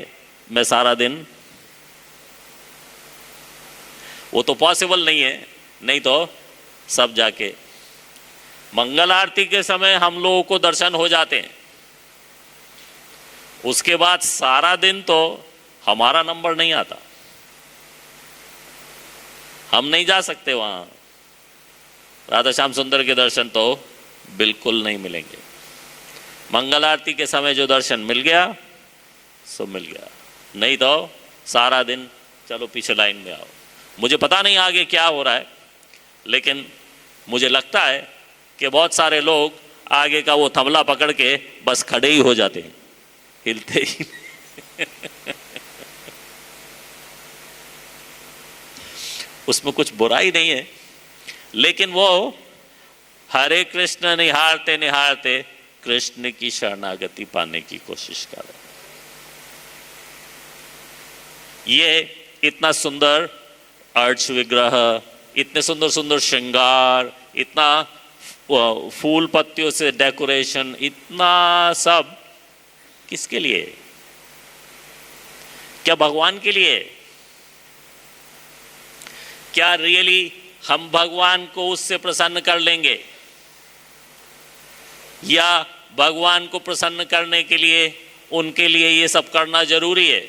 Speaker 1: मैं सारा दिन, वो तो पॉसिबल नहीं है, नहीं तो सब जाके मंगल आरती के समय हम लोगों को दर्शन हो जाते हैं, उसके बाद सारा दिन तो हमारा नंबर नहीं आता, हम नहीं जा सकते वहां। राधा श्याम सुंदर के दर्शन तो बिल्कुल नहीं मिलेंगे। मंगल आरती के समय जो दर्शन मिल गया सो मिल गया, नहीं तो सारा दिन चलो पीछे लाइन में आओ। मुझे पता नहीं आगे क्या हो रहा है, लेकिन मुझे लगता है कि बहुत सारे लोग आगे का वो थमला पकड़ के बस खड़े ही हो जाते हैं, हिलते ही। उसमें कुछ बुराई नहीं है, लेकिन वो हरे कृष्ण निहारते निहारते कृष्ण की शरणागति पाने की कोशिश कर रहे हैं। ये इतना सुंदर अर्च विग्रह, इतने सुंदर सुंदर श्रृंगार, इतना फूल पत्तियों से डेकोरेशन, इतना सब किसके लिए? क्या भगवान के लिए? क्या रियली हम भगवान को उससे प्रसन्न कर लेंगे, या भगवान को प्रसन्न करने के लिए उनके लिए ये सब करना जरूरी है?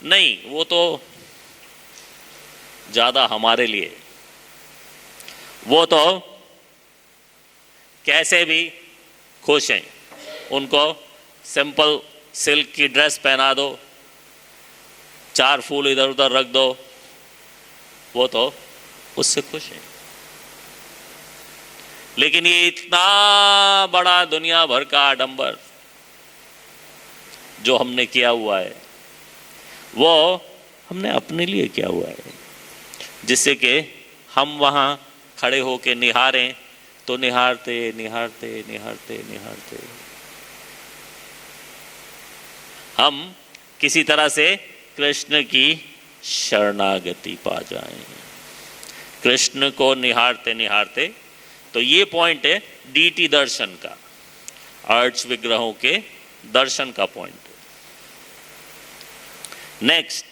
Speaker 1: नहीं, वो तो ज्यादा हमारे लिए। वो तो कैसे भी खुश हैं, उनको सिंपल सिल्क की ड्रेस पहना दो, 4 फूल इधर उधर रख दो, वो तो उससे खुश हैं। लेकिन ये इतना बड़ा दुनिया भर का आडंबर जो हमने किया हुआ है, वो हमने अपने लिए किया हुआ है, जिससे कि हम वहाँ खड़े होके निहारें तो निहारते निहारते निहारते निहारते हम किसी तरह से कृष्ण की शरणागति पा जाएं। कृष्ण को निहारते निहारते, तो ये पॉइंट है डीटी दर्शन का, आर्च विग्रहों के दर्शन का पॉइंट है। नेक्स्ट,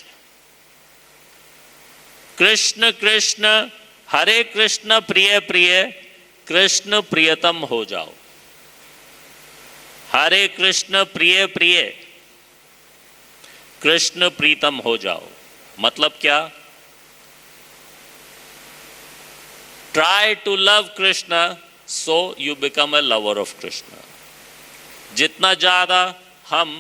Speaker 1: कृष्ण कृष्ण हरे कृष्ण प्रिय प्रिय कृष्ण प्रियतम हो जाओ। हरे कृष्ण प्रिय प्रिय कृष्ण प्रीतम हो जाओ। मतलब क्या? Try to love Krishna so you become a lover of Krishna. जितना ज़्यादा हम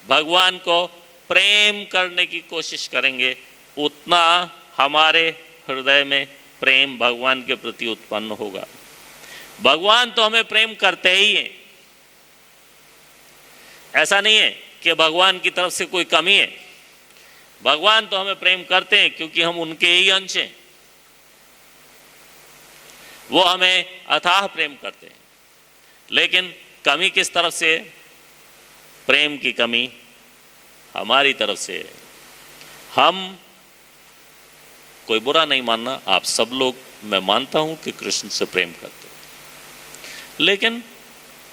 Speaker 1: भगवान को प्रेम करने की कोशिश करेंगे, उतना हमारे हृदय में प्रेम भगवान के प्रति उत्पन्न होगा। भगवान तो हमें प्रेम करते ही हैं, ऐसा नहीं है कि भगवान की तरफ से कोई कमी है। भगवान तो हमें प्रेम करते हैं क्योंकि हम उनके ही अंश हैं। वो हमें अथाह प्रेम करते हैं, लेकिन कमी किस तरफ से? प्रेम की कमी हमारी तरफ से है। हम, कोई बुरा नहीं मानना, आप सब लोग, मैं मानता हूं कि कृष्ण से प्रेम करते हैं, लेकिन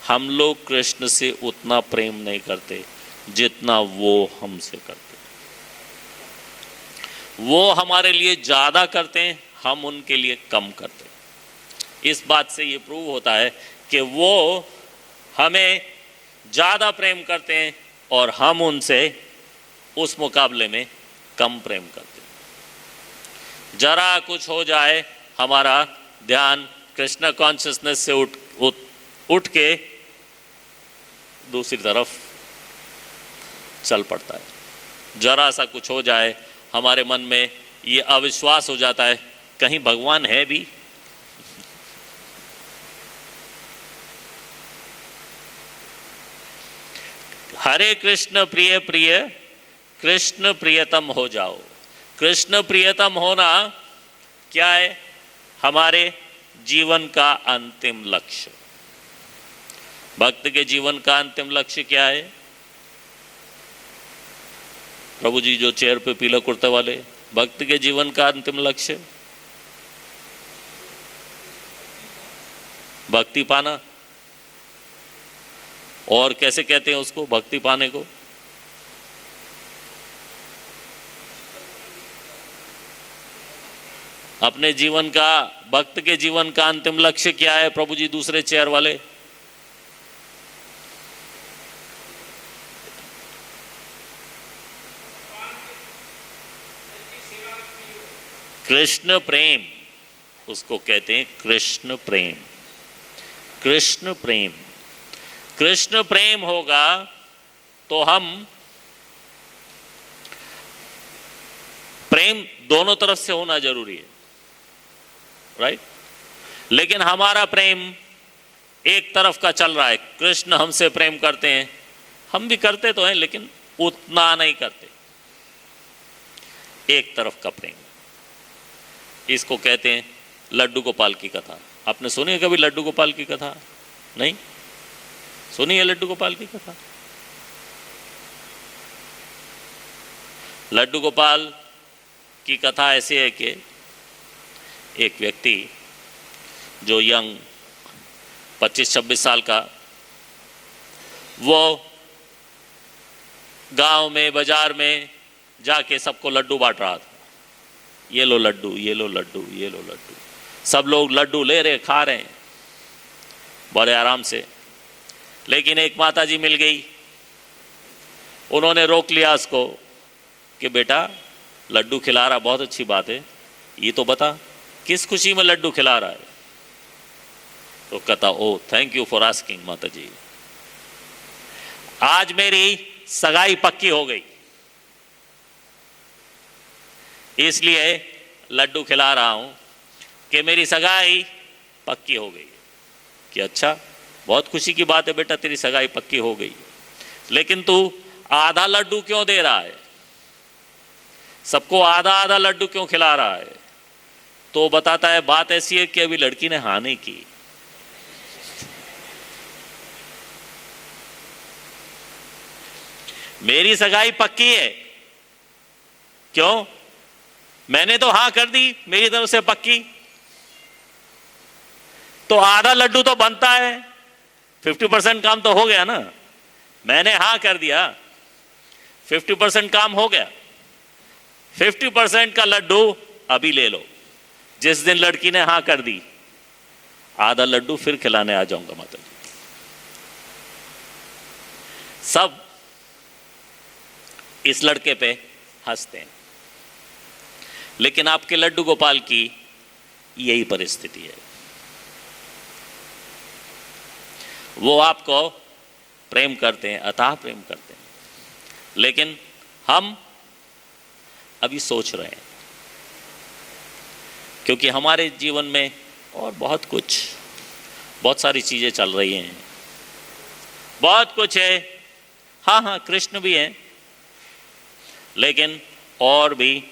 Speaker 1: हम लोग कृष्ण से उतना प्रेम नहीं करते जितना वो हमसे करते। वो हमारे लिए ज़्यादा करते हैं, हम उनके लिए कम करते हैं। इस बात से ये प्रूव होता है कि वो हमें ज़्यादा प्रेम करते हैं और हम उनसे उस मुकाबले में कम प्रेम करते हैं। जरा कुछ हो जाए, हमारा ध्यान कृष्ण कॉन्शियसनेस से उठ के दूसरी तरफ चल पड़ता है। जरा सा कुछ हो जाए, हमारे मन में ये अविश्वास हो जाता है, कहीं भगवान है भी। हरे कृष्ण प्रिय प्रिय, कृष्ण प्रियतम हो जाओ। कृष्ण प्रियतम होना क्या है? हमारे जीवन का अंतिम लक्ष्य। भक्त के जीवन का अंतिम लक्ष्य क्या है? प्रभु जी जो चेयर पे पीला कुर्ते वाले, भक्त के जीवन का अंतिम लक्ष्य भक्ति पाना। और कैसे कहते हैं उसको, भक्ति पाने को? अपने जीवन का, भक्त के जीवन का अंतिम लक्ष्य क्या है? प्रभु जी दूसरे चेयर वाले, कृष्ण प्रेम, उसको कहते हैं कृष्ण प्रेम। कृष्ण प्रेम, कृष्ण प्रेम होगा तो हम, प्रेम दोनों तरफ से होना जरूरी है, राइट? लेकिन हमारा प्रेम एक तरफ का चल रहा है। कृष्ण हमसे प्रेम करते हैं, हम भी करते तो हैं, लेकिन उतना नहीं करते। एक तरफ का प्रेम, इसको कहते हैं लड्डू गोपाल की कथा। आपने सुनी है कभी लड्डू गोपाल की कथा? नहीं सुनी है लड्डू गोपाल की कथा? लड्डू गोपाल की कथा ऐसी है कि एक व्यक्ति जो यंग 25-26 साल का, वो गांव में, बाजार में जाके सबको लड्डू बांट रहा था। ये लो लड्डू, ये लो लड्डू, ये लो लड्डू। सब लोग लड्डू ले रहे, खा रहे हैं बड़े आराम से। लेकिन एक माता जी मिल गई, उन्होंने रोक लिया उसको कि बेटा लड्डू खिला रहा, बहुत अच्छी बात है, ये तो बता किस खुशी में लड्डू खिला रहा है? तो कहता, ओ थैंक यू फॉर आस्किंग माता जी, आज मेरी सगाई पक्की हो गई, इसलिए लड्डू खिला रहा हूं कि मेरी सगाई पक्की हो गई। कि अच्छा, बहुत खुशी की बात है बेटा, तेरी सगाई पक्की हो गई, लेकिन तू आधा लड्डू क्यों दे रहा है? सबको आधा आधा लड्डू क्यों खिला रहा है? तो बताता है बात ऐसी है कि अभी लड़की ने हाँ नहीं की। मेरी सगाई पक्की है, क्यों? मैंने तो हाँ कर दी, मेरी तरफ से पक्की, तो आधा लड्डू तो बनता है, 50% काम तो हो गया ना। मैंने हाँ कर दिया, 50% काम हो गया। 50% का लड्डू अभी ले लो, जिस दिन लड़की ने हाँ कर दी, आधा लड्डू फिर खिलाने आ जाऊंगा माता जी। सब इस लड़के पे हंसते हैं, लेकिन आपके लड्डू गोपाल की यही परिस्थिति है। वो आपको प्रेम करते हैं, अथाह प्रेम करते हैं, लेकिन हम अभी सोच रहे हैं, क्योंकि हमारे जीवन में और बहुत सारी चीज़ें चल रही हैं, बहुत कुछ है। हाँ, कृष्ण भी हैं, लेकिन और भी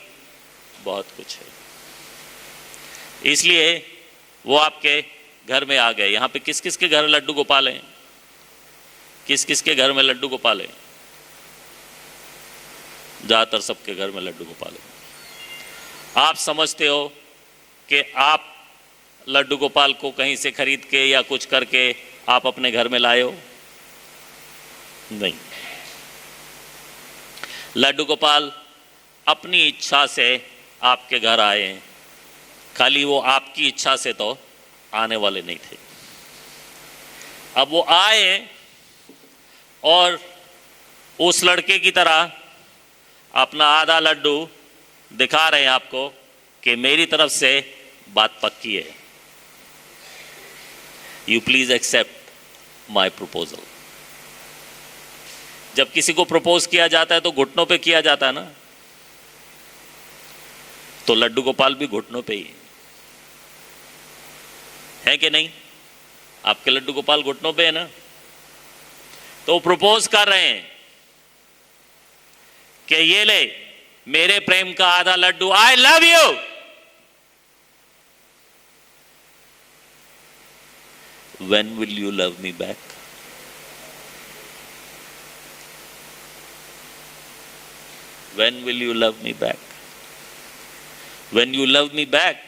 Speaker 1: बहुत कुछ है। इसलिए वो आपके घर में आ गए। यहाँ पे किस किस के घर लड्डू गोपाल हैं? किस किस के घर में लड्डू गोपाल हैं? ज़्यादातर सबके घर में लड्डू गोपाल हैं। आप समझते हो कि आप लड्डू गोपाल को कहीं से खरीद के या कुछ करके आप अपने घर में लाए हो? नहीं, लड्डू गोपाल अपनी इच्छा से आपके घर आए हैं। खाली वो आपकी इच्छा से तो आने वाले नहीं थे। अब वो आए और उस लड़के की तरह अपना आधा लड्डू दिखा रहे हैं आपको कि मेरी तरफ से बात पक्की है, you please accept my proposal. जब किसी को प्रपोज किया जाता है तो घुटनों पे किया जाता है ना, तो लड्डू गोपाल भी घुटनों पे ही है कि नहीं? आपके लड्डू गोपाल घुटनों पे है ना, तो प्रपोज कर रहे हैं कि ये ले मेरे प्रेम का आधा लड्डू, I love you. When will you love me back? When will you love me back? When you love me back,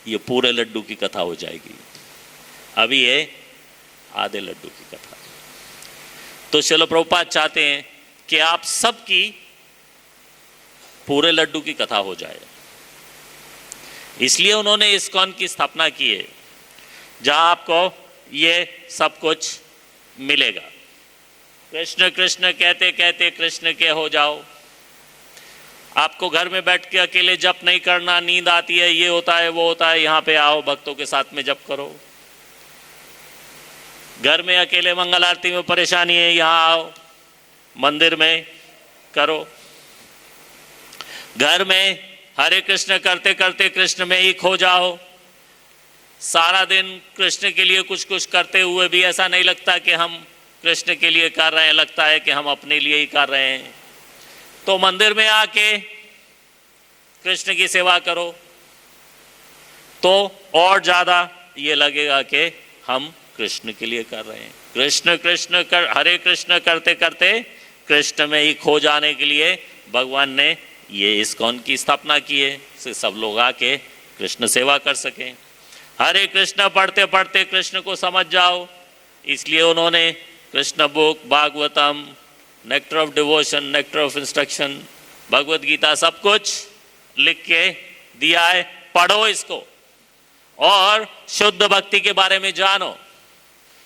Speaker 1: ये पूरे लड्डू की कथा हो जाएगी। अभी ये आधे लड्डू की कथा। तो श्रील प्रभुपाद चाहते हैं कि आप सबकी पूरे लड्डू की कथा हो जाए। इसलिए उन्होंने इस्कॉन की स्थापना की है, जहां आपको ये सब कुछ मिलेगा। कृष्ण कृष्ण कहते कहते कृष्ण के हो जाओ। आपको घर में बैठ के अकेले जप नहीं करना, नींद आती है, ये होता है वो होता है, यहाँ पे आओ, भक्तों के साथ में जप करो। घर में अकेले मंगल आरती में परेशानी है, यहाँ आओ, मंदिर में करो। घर में हरे कृष्ण करते करते कृष्ण में ही खो जाओ। सारा दिन कृष्ण के लिए कुछ कुछ करते हुए भी ऐसा नहीं लगता कि हम कृष्ण के लिए कर रहे हैं, लगता है कि हम अपने लिए ही कर रहे हैं। तो मंदिर में आके कृष्ण की सेवा करो, तो और ज़्यादा ये लगेगा कि हम कृष्ण के लिए कर रहे हैं। कृष्ण कृष्ण कर हरे कृष्ण करते करते कृष्ण में ही खो जाने के लिए भगवान ने ये इस्कॉन की स्थापना की है, से सब लोग आके कृष्ण सेवा कर सकें। हरे कृष्ण पढ़ते पढ़ते कृष्ण को समझ जाओ, इसलिए उन्होंने Krishna book, Bhagavatam, nectar of devotion, nectar of instruction, Bhagavad Gita, सब कुछ लिख के दिया है। पढ़ो इसको और शुद्ध भक्ति के बारे में जानो।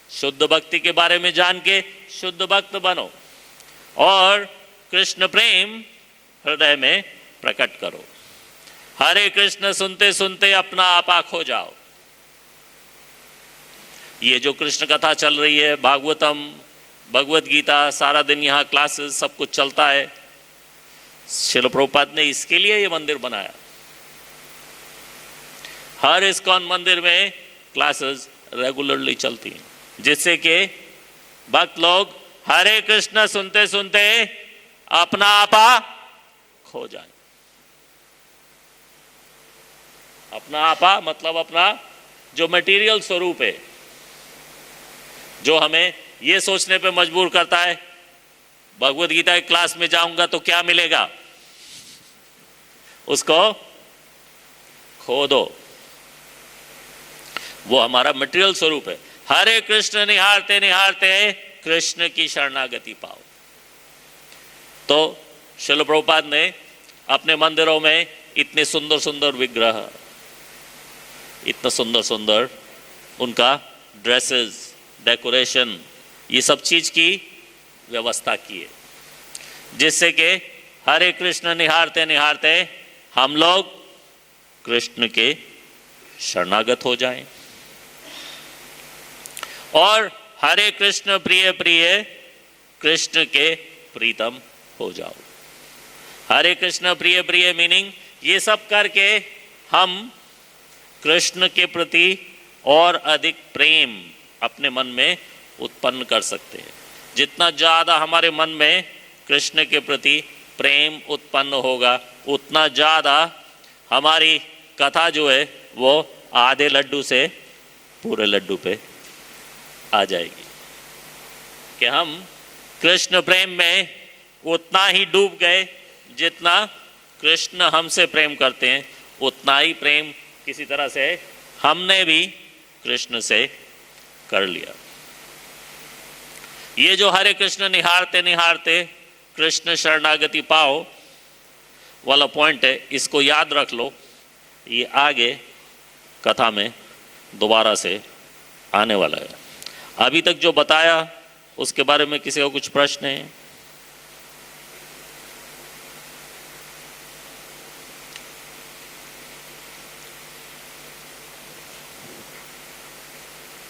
Speaker 1: शुद्ध भक्ति के बारे में जान के शुद्ध भक्त बनो और कृष्ण प्रेम हृदय में प्रकट करो। हरे कृष्ण सुनते सुनते अपना आपा खो जाओ। ये जो कृष्ण कथा चल रही है, भागवतम, भगवत गीता, सारा दिन यहाँ क्लासेस सब कुछ चलता है। श्रील प्रभुपाद ने इसके लिए ये मंदिर बनाया। हर इस्कॉन मंदिर में क्लासेस रेगुलरली चलती हैं, जिससे कि भक्त लोग हरे कृष्ण सुनते सुनते अपना आपा खो जाए। अपना आपा मतलब अपना जो मटेरियल स्वरूप है, जो हमें ये सोचने पे मजबूर करता है भगवत गीता की क्लास में जाऊंगा तो क्या मिलेगा, उसको खो दो। वो हमारा मटेरियल स्वरूप है। हरे कृष्ण निहारते निहारते कृष्ण की शरणागति पाओ। तो श्रील प्रभुपाद ने अपने मंदिरों में इतने सुंदर सुंदर विग्रह, इतना सुंदर सुंदर उनका ड्रेसेस, डेकोरेशन, ये सब चीज की व्यवस्था की है, जिससे कि हरे कृष्ण निहारते निहारते हम लोग कृष्ण के शरणागत हो जाएं और हरे कृष्ण प्रिय प्रिय कृष्ण के प्रीतम हो जाओ। हरे कृष्ण प्रिय प्रिय मीनिंग ये सब करके हम कृष्ण के प्रति और अधिक प्रेम अपने मन में उत्पन्न कर सकते हैं। जितना ज़्यादा हमारे मन में कृष्ण के प्रति प्रेम उत्पन्न होगा, उतना ज़्यादा हमारी कथा जो है वो आधे लड्डू से पूरे लड्डू पे आ जाएगी कि हम कृष्ण प्रेम में उतना ही डूब गए जितना कृष्ण हमसे प्रेम करते हैं, उतना ही प्रेम किसी तरह से हमने भी कृष्ण से कर लिया। ये जो हरे कृष्ण निहारते निहारते कृष्ण शरणागति पाओ वाला पॉइंट है, इसको याद रख लो। ये आगे कथा में दोबारा से आने वाला है। अभी तक जो बताया उसके बारे में किसी का कुछ प्रश्न है?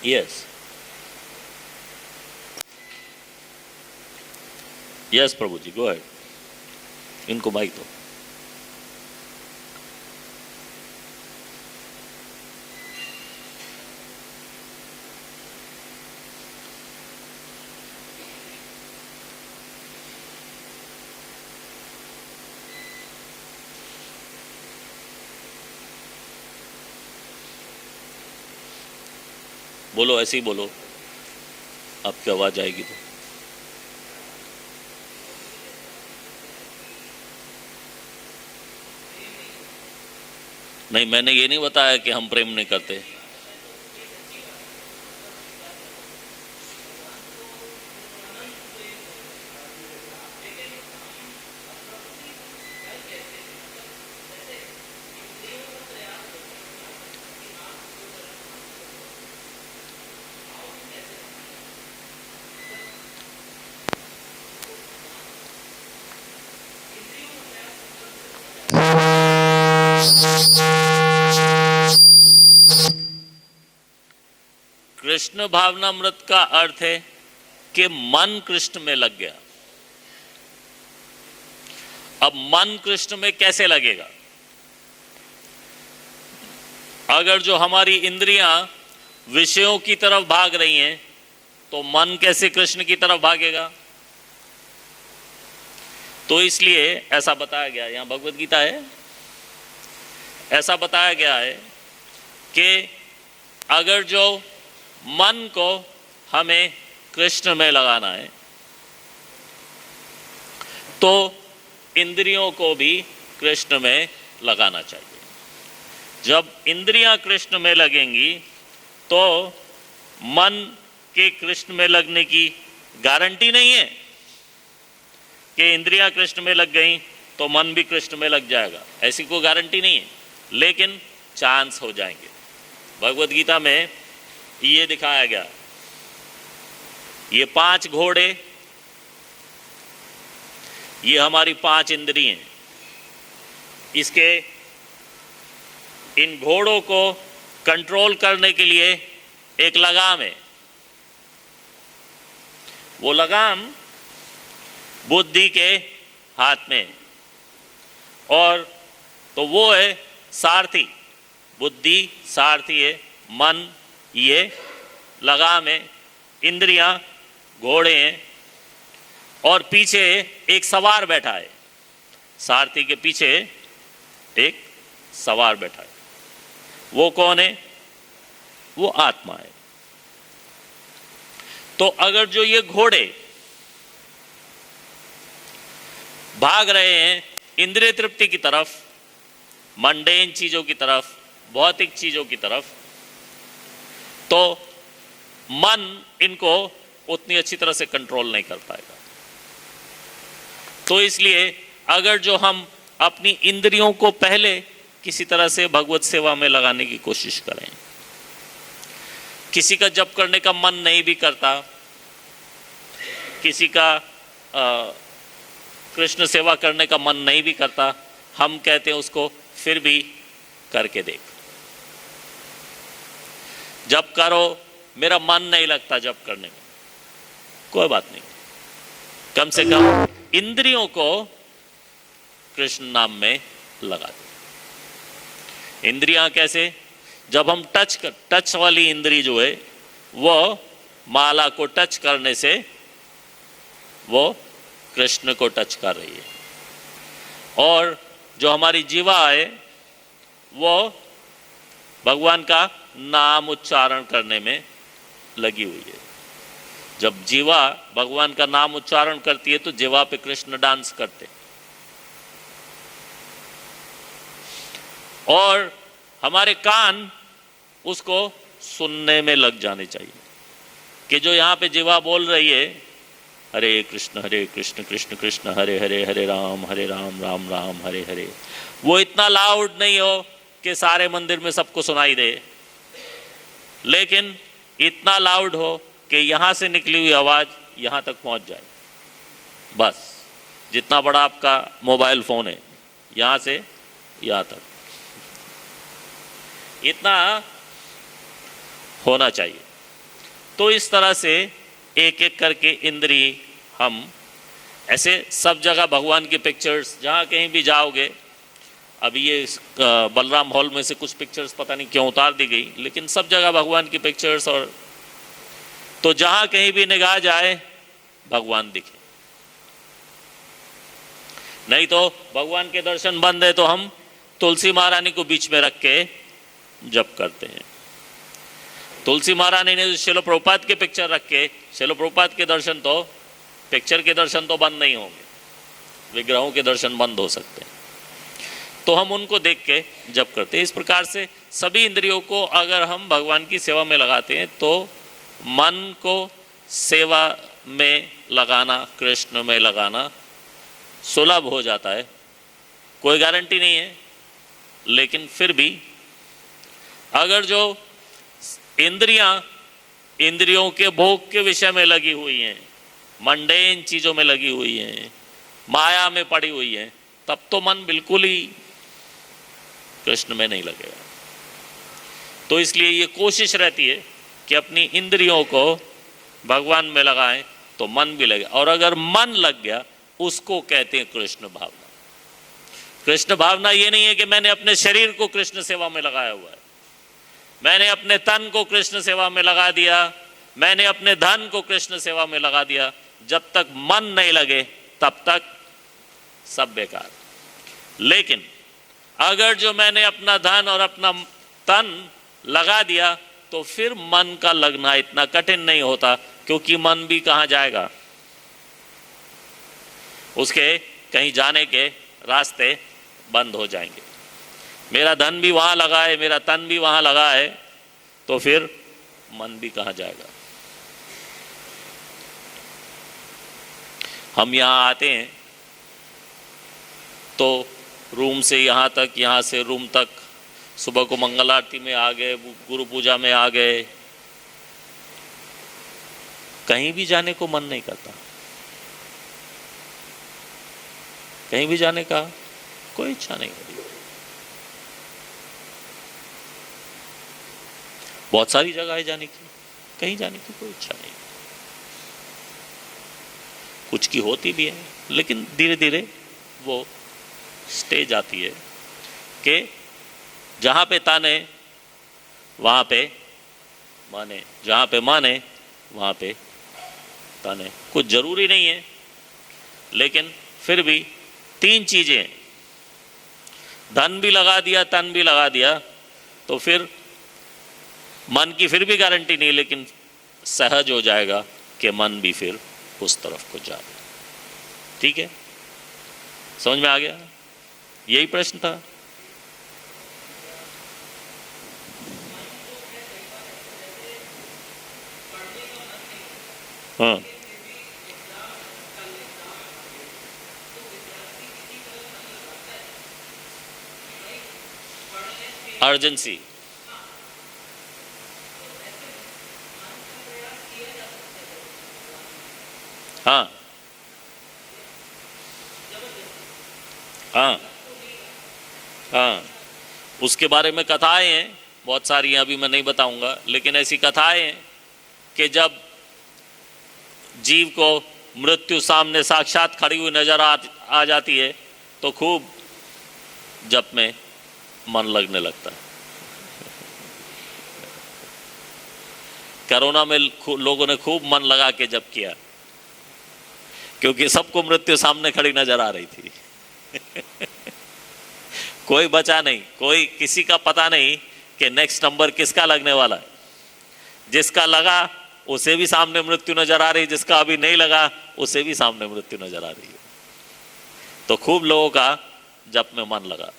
Speaker 1: यस यस प्रभु जी, गो अहेड। इनको माइक दो। बोलो, ऐसे ही बोलो, आपकी आवाज आएगी तो। नहीं, मैंने ये नहीं बताया कि हम प्रेम नहीं करते। कृष्ण भावनामृत का अर्थ है कि मन कृष्ण में लग गया। अब मन कृष्ण में कैसे लगेगा? अगर जो हमारी इंद्रियां विषयों की तरफ भाग रही हैं तो मन कैसे कृष्ण की तरफ भागेगा? तो इसलिए ऐसा बताया गया, यहां भगवत गीता है, ऐसा बताया गया है कि अगर जो मन को हमें कृष्ण में लगाना है तो इंद्रियों को भी कृष्ण में लगाना चाहिए। जब इंद्रियां कृष्ण में लगेंगी तो मन के कृष्ण में लगने की गारंटी नहीं है कि इंद्रियां कृष्ण में लग गई तो मन भी कृष्ण में लग जाएगा, ऐसी कोई गारंटी नहीं है, लेकिन चांस हो जाएंगे। भगवत गीता में ये दिखाया गया, ये 5 घोड़े, ये हमारी 5 इंद्रियां, इसके इन घोड़ों को कंट्रोल करने के लिए एक लगाम है। वो लगाम बुद्धि के हाथ में, और तो वो है सारथी, बुद्धि सारथी है, मन ये लगाम है, इंद्रियां घोड़े हैं, और पीछे एक सवार बैठा है। सारथी के पीछे एक सवार बैठा है। वो कौन है? वो आत्मा है। तो अगर जो ये घोड़े भाग रहे हैं इंद्रिय तृप्ति की तरफ, मंडेन चीजों की तरफ, भौतिक चीजों की तरफ, तो मन इनको उतनी अच्छी तरह से कंट्रोल नहीं कर पाएगा। तो इसलिए अगर जो हम अपनी इंद्रियों को पहले किसी तरह से भगवत सेवा में लगाने की कोशिश करें, किसी का जप करने का मन नहीं भी करता, किसी का कृष्ण सेवा करने का मन नहीं भी करता, हम कहते हैं उसको फिर भी करके देख। जप करो, मेरा मन नहीं लगता जप करने में, कोई बात नहीं, कम से कम इंद्रियों को कृष्ण नाम में लगा दे। इंद्रियां कैसे? जब हम टच वाली इंद्री जो है वो माला को टच करने से वो कृष्ण को टच कर रही है, और जो हमारी जीवा है वो भगवान का नाम उच्चारण करने में लगी हुई है। जब जीवा भगवान का नाम उच्चारण करती है तो जीवा पे कृष्ण डांस करते हैं। और हमारे कान उसको सुनने में लग जाने चाहिए कि जो यहाँ पे जीवा बोल रही है हरे कृष्ण कृष्ण कृष्ण हरे हरे, हरे राम राम राम हरे हरे, वो इतना लाउड नहीं हो कि सारे मंदिर में सबको सुनाई दे, लेकिन इतना लाउड हो कि यहाँ से निकली हुई आवाज़ यहाँ तक पहुँच जाए। बस जितना बड़ा आपका मोबाइल फ़ोन है, यहाँ से यहाँ तक इतना होना चाहिए। तो इस तरह से एक एक करके इंद्री हम ऐसे सब जगह भगवान की पिक्चर्स, जहाँ कहीं भी जाओगे, अभी ये बलराम हॉल में से कुछ पिक्चर्स पता नहीं क्यों उतार दी गई, लेकिन सब जगह भगवान की पिक्चर्स, और तो जहाँ कहीं भी निगाह जाए भगवान दिखे। नहीं तो भगवान के दर्शन बंद है तो हम तुलसी महारानी को बीच में रख के जप करते हैं। तुलसी महारानी ने श्रील प्रभुपाद के पिक्चर रख के, श्रील प्रभुपाद के दर्शन तो, पिक्चर के दर्शन तो बंद नहीं होंगे, विग्रहों के दर्शन बंद हो सकते हैं, तो हम उनको देख के जप करते हैं। इस प्रकार से सभी इंद्रियों को अगर हम भगवान की सेवा में लगाते हैं तो मन को सेवा में लगाना, कृष्ण में लगाना सुलभ हो जाता है। कोई गारंटी नहीं है, लेकिन फिर भी अगर जो इंद्रियों के भोग के विषय में लगी हुई हैं, मंडेन चीज़ों में लगी हुई हैं, माया में पड़ी हुई हैं, तब तो मन बिल्कुल ही कृष्ण में नहीं लगेगा। तो इसलिए ये कोशिश रहती है कि अपनी इंद्रियों को भगवान में लगाएं तो मन भी लगे, और अगर मन लग गया उसको कहते हैं कृष्ण भावना। कृष्ण भावना ये नहीं है कि मैंने अपने शरीर को कृष्ण सेवा में लगाया हुआ है, मैंने अपने तन को कृष्ण सेवा में लगा दिया, मैंने अपने धन को कृष्ण सेवा में लगा दिया। जब तक मन नहीं लगे तब तक सब बेकार। लेकिन अगर जो मैंने अपना धन और अपना तन लगा दिया तो फिर मन का लगना इतना कठिन नहीं होता, क्योंकि मन भी कहाँ जाएगा, उसके कहीं जाने के रास्ते बंद हो जाएंगे। मेरा धन भी वहाँ लगा है, मेरा तन भी वहाँ लगा है, तो फिर मन भी कहाँ जाएगा। हम यहाँ आते हैं तो रूम से यहाँ तक, यहाँ से रूम तक, सुबह को मंगल आरती में आ गए, गुरु पूजा में आ गए, कहीं भी जाने को मन नहीं करता, कहीं भी जाने का कोई इच्छा नहीं होती। बहुत सारी जगह है जाने की, कहीं जाने की कोई इच्छा नहीं। कुछ की होती भी है, लेकिन धीरे धीरे वो स्टेज आती है कि जहाँ पे ताने वहाँ पे माने, जहाँ पे माने वहाँ पे ताने। कुछ जरूरी नहीं है, लेकिन फिर भी तीन चीजें, धन भी लगा दिया, तन भी लगा दिया, तो फिर मन की फिर भी गारंटी नहीं, लेकिन सहज हो जाएगा कि मन भी फिर उस तरफ को जाए। ठीक है, समझ में आ गया? यही प्रश्न था। हाँ, अर्जेंसी। हाँ हाँ हाँ, उसके बारे में कथाएं हैं बहुत सारी हैं, अभी मैं नहीं बताऊंगा, लेकिन ऐसी कथाएं हैं कि जब जीव को मृत्यु सामने साक्षात खड़ी हुई नजर आ जाती है तो खूब जप में मन लगने लगता है। कोरोना में लोगों ने खूब मन लगा के जप किया क्योंकि सबको मृत्यु सामने खड़ी नजर आ रही थी। कोई बचा नहीं, कोई किसी का पता नहीं कि नेक्स्ट नंबर किसका लगने वाला है। जिसका लगा उसे भी सामने मृत्यु नजर आ रही, जिसका अभी नहीं लगा उसे भी सामने मृत्यु नजर आ रही है। तो खूब लोगों का जप में मन लगा।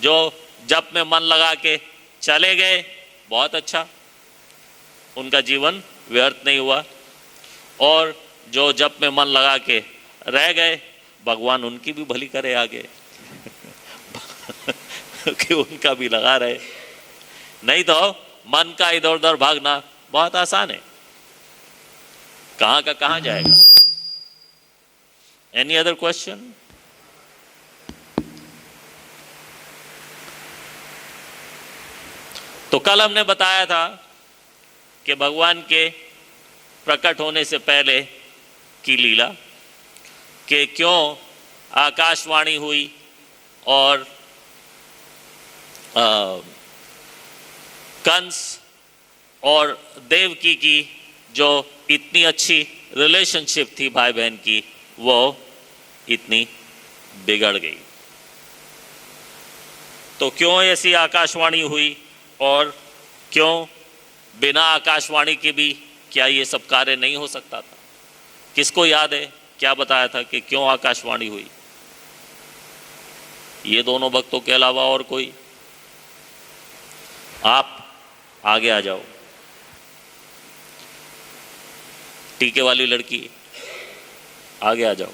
Speaker 1: जो जप में मन लगा के चले गए बहुत अच्छा, उनका जीवन व्यर्थ नहीं हुआ, और जो जप में मन लगा के रह गए भगवान उनकी भी भली करे आगे कि उनका भी लगा रहे। नहीं तो मन का इधर उधर भागना बहुत आसान है, कहां का कहां जाएगा। Any other question? तो कल हमने बताया था कि भगवान के प्रकट होने से पहले की लीला, कि क्यों आकाशवाणी हुई और कंस और देवकी की जो इतनी अच्छी रिलेशनशिप थी भाई बहन की, वो इतनी बिगड़ गई। तो क्यों ऐसी आकाशवाणी हुई और क्यों बिना आकाशवाणी के भी क्या ये सब कार्य नहीं हो सकता था? किसको याद है क्या बताया था कि क्यों आकाशवाणी हुई? ये दोनों भक्तों के अलावा और कोई? आप आगे आ जाओ। टीके वाली लड़की आगे आ जाओ,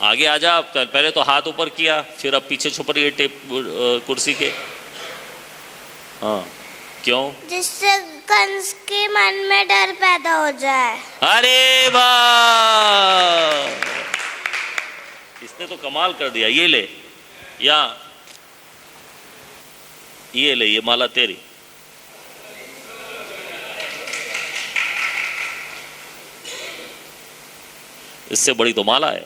Speaker 1: आगे आ जा। पहले तो हाथ ऊपर किया, फिर अब पीछे छुप रही है टेप कुर्सी के। हाँ, क्यों?
Speaker 2: जिससे कंस के मन में डर पैदा हो जाए।
Speaker 1: अरे वाह, इसने तो कमाल कर दिया। ये ले, या ये ले, ये माला तेरी। इससे बड़ी तो माला है।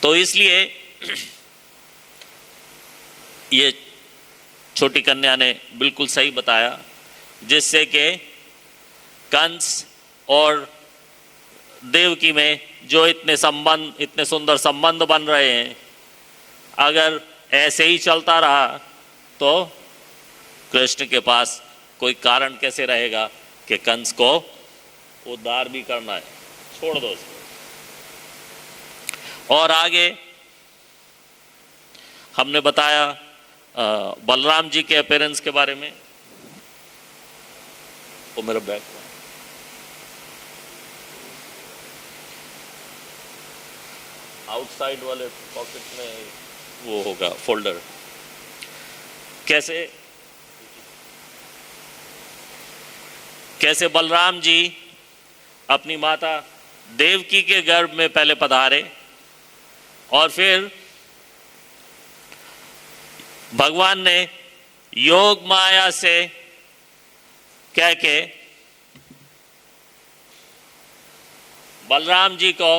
Speaker 1: तो इसलिए ये छोटी कन्या ने बिल्कुल सही बताया, जिससे कि कंस और देवकी में जो इतने सुंदर संबंध बन रहे हैं, अगर ऐसे ही चलता रहा तो कृष्ण के पास कोई कारण कैसे रहेगा कि कंस को उद्धार भी करना है। छोड़ दो इसको। और आगे हमने बताया बलराम जी के अपीयरेंस के बारे में। वो मेरा बैग आउटसाइड वाले पॉकेट में वो होगा फोल्डर। कैसे बलराम जी अपनी माता देवकी के गर्भ में पहले पधारे और फिर भगवान ने योग माया से कह के बलराम जी को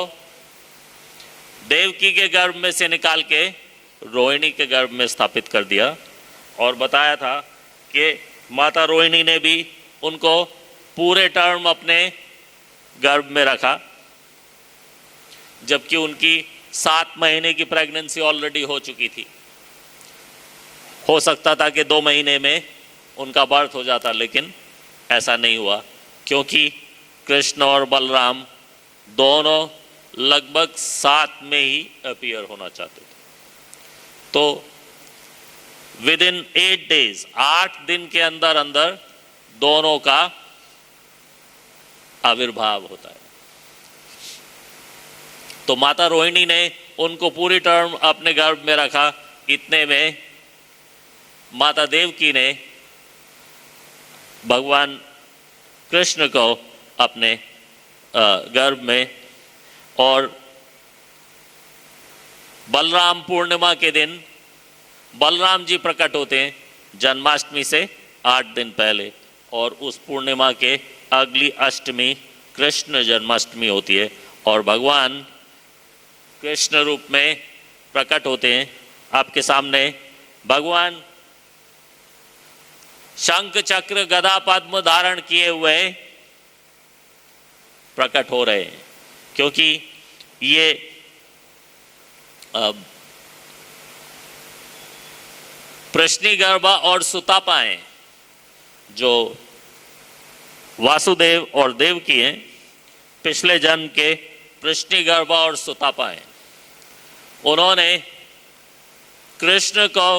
Speaker 1: देवकी के गर्भ में से निकाल के रोहिणी के गर्भ में स्थापित कर दिया, और बताया था कि माता रोहिणी ने भी उनको पूरे टर्म अपने गर्भ में रखा, जबकि उनकी 7 महीने की प्रेगनेंसी ऑलरेडी हो चुकी थी। हो सकता था कि 2 महीने में उनका बर्थ हो जाता, लेकिन ऐसा नहीं हुआ, क्योंकि कृष्ण और बलराम दोनों लगभग 7 में ही अपीयर होना चाहते थे। तो विद इन 8 डेज, 8 दिन के अंदर अंदर दोनों का आविर्भाव होता है। तो माता रोहिणी ने उनको पूरी टर्म अपने गर्भ में रखा। इतने में माता देवकी ने भगवान कृष्ण को अपने गर्भ में, और बलराम पूर्णिमा के दिन बलराम जी प्रकट होते हैं जन्माष्टमी से 8 दिन पहले, और उस पूर्णिमा के अगली अष्टमी कृष्ण जन्माष्टमी होती है, और भगवान कृष्ण रूप में प्रकट होते हैं। आपके सामने भगवान शंख चक्र गदा पद्म धारण किए हुए प्रकट हो रहे हैं, क्योंकि ये प्रश्निगर्भा और सुतापा हैं, जो वासुदेव और देवकी हैं, पिछले जन्म के प्रश्निगर्भा और सुतापा हैं। उन्होंने कृष्ण को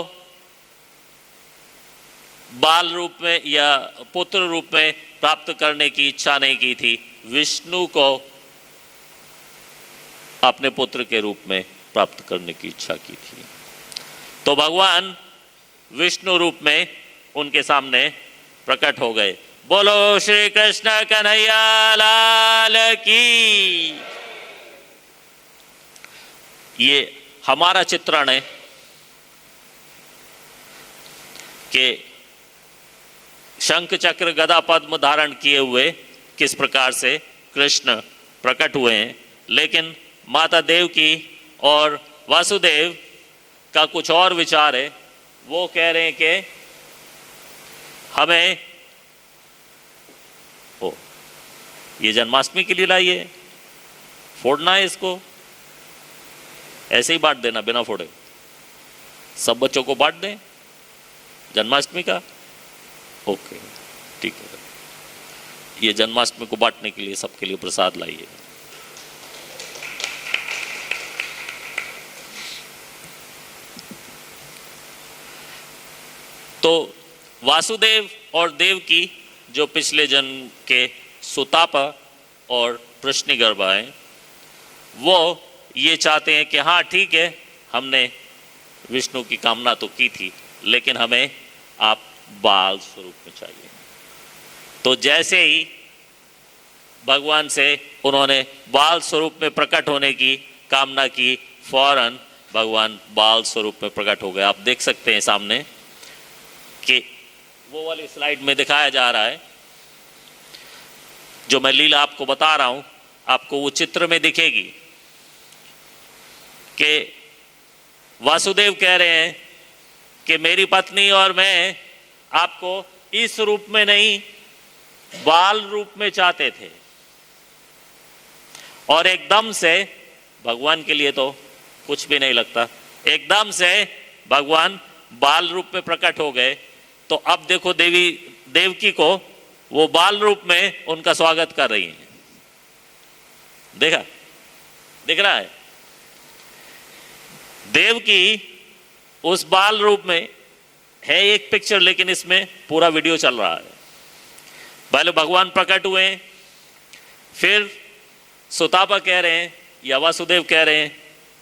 Speaker 1: बाल रूप में या पुत्र रूप में प्राप्त करने की इच्छा नहीं की थी, विष्णु को अपने पुत्र के रूप में प्राप्त करने की इच्छा की थी। तो भगवान विष्णु रूप में उनके सामने प्रकट हो गए। बोलो श्री कृष्ण कन्हैया लाल की। ये हमारा चित्रण है कि शंख चक्र गदा पद्म धारण किए हुए किस प्रकार से कृष्ण प्रकट हुए हैं, लेकिन माता देवकी और वासुदेव का कुछ और विचार है। वो कह रहे हैं कि हमें ये जन्माष्टमी के लिए लाइए, फोड़ना है इसको, ऐसे ही बांट देना बिना फोड़े, सब बच्चों को बांट दें जन्माष्टमी का। ओके ठीक है, ये जन्माष्टमी को बांटने के लिए सबके लिए प्रसाद लाइए। तो वासुदेव और देवकी जो पिछले जन्म के सुतापा और प्रश्निगर्भा हैं, वो ये चाहते हैं कि हाँ ठीक है, हमने विष्णु की कामना तो की थी, लेकिन हमें आप बाल स्वरूप में चाहिए। तो जैसे ही भगवान से उन्होंने बाल स्वरूप में प्रकट होने की कामना की, फौरन भगवान बाल स्वरूप में प्रकट हो गए। आप देख सकते हैं सामने कि वो वाली स्लाइड में दिखाया जा रहा है, जो मैं लीला आपको बता रहा हूं, आपको वो चित्र में दिखेगी कि वासुदेव कह रहे हैं कि मेरी पत्नी और मैं आपको इस रूप में नहीं, बाल रूप में चाहते थे। और एकदम से भगवान के लिए तो कुछ भी नहीं लगता, एकदम से भगवान बाल रूप में प्रकट हो गए। तो अब देखो देवकी को वो बाल रूप में उनका स्वागत कर रही हैं। देखा, दिख रहा है? देवकी उस बाल रूप में है एक पिक्चर, लेकिन इसमें पूरा वीडियो चल रहा है। पहले भगवान प्रकट हुए, फिर सुतापा कह रहे हैं या वासुदेव कह रहे हैं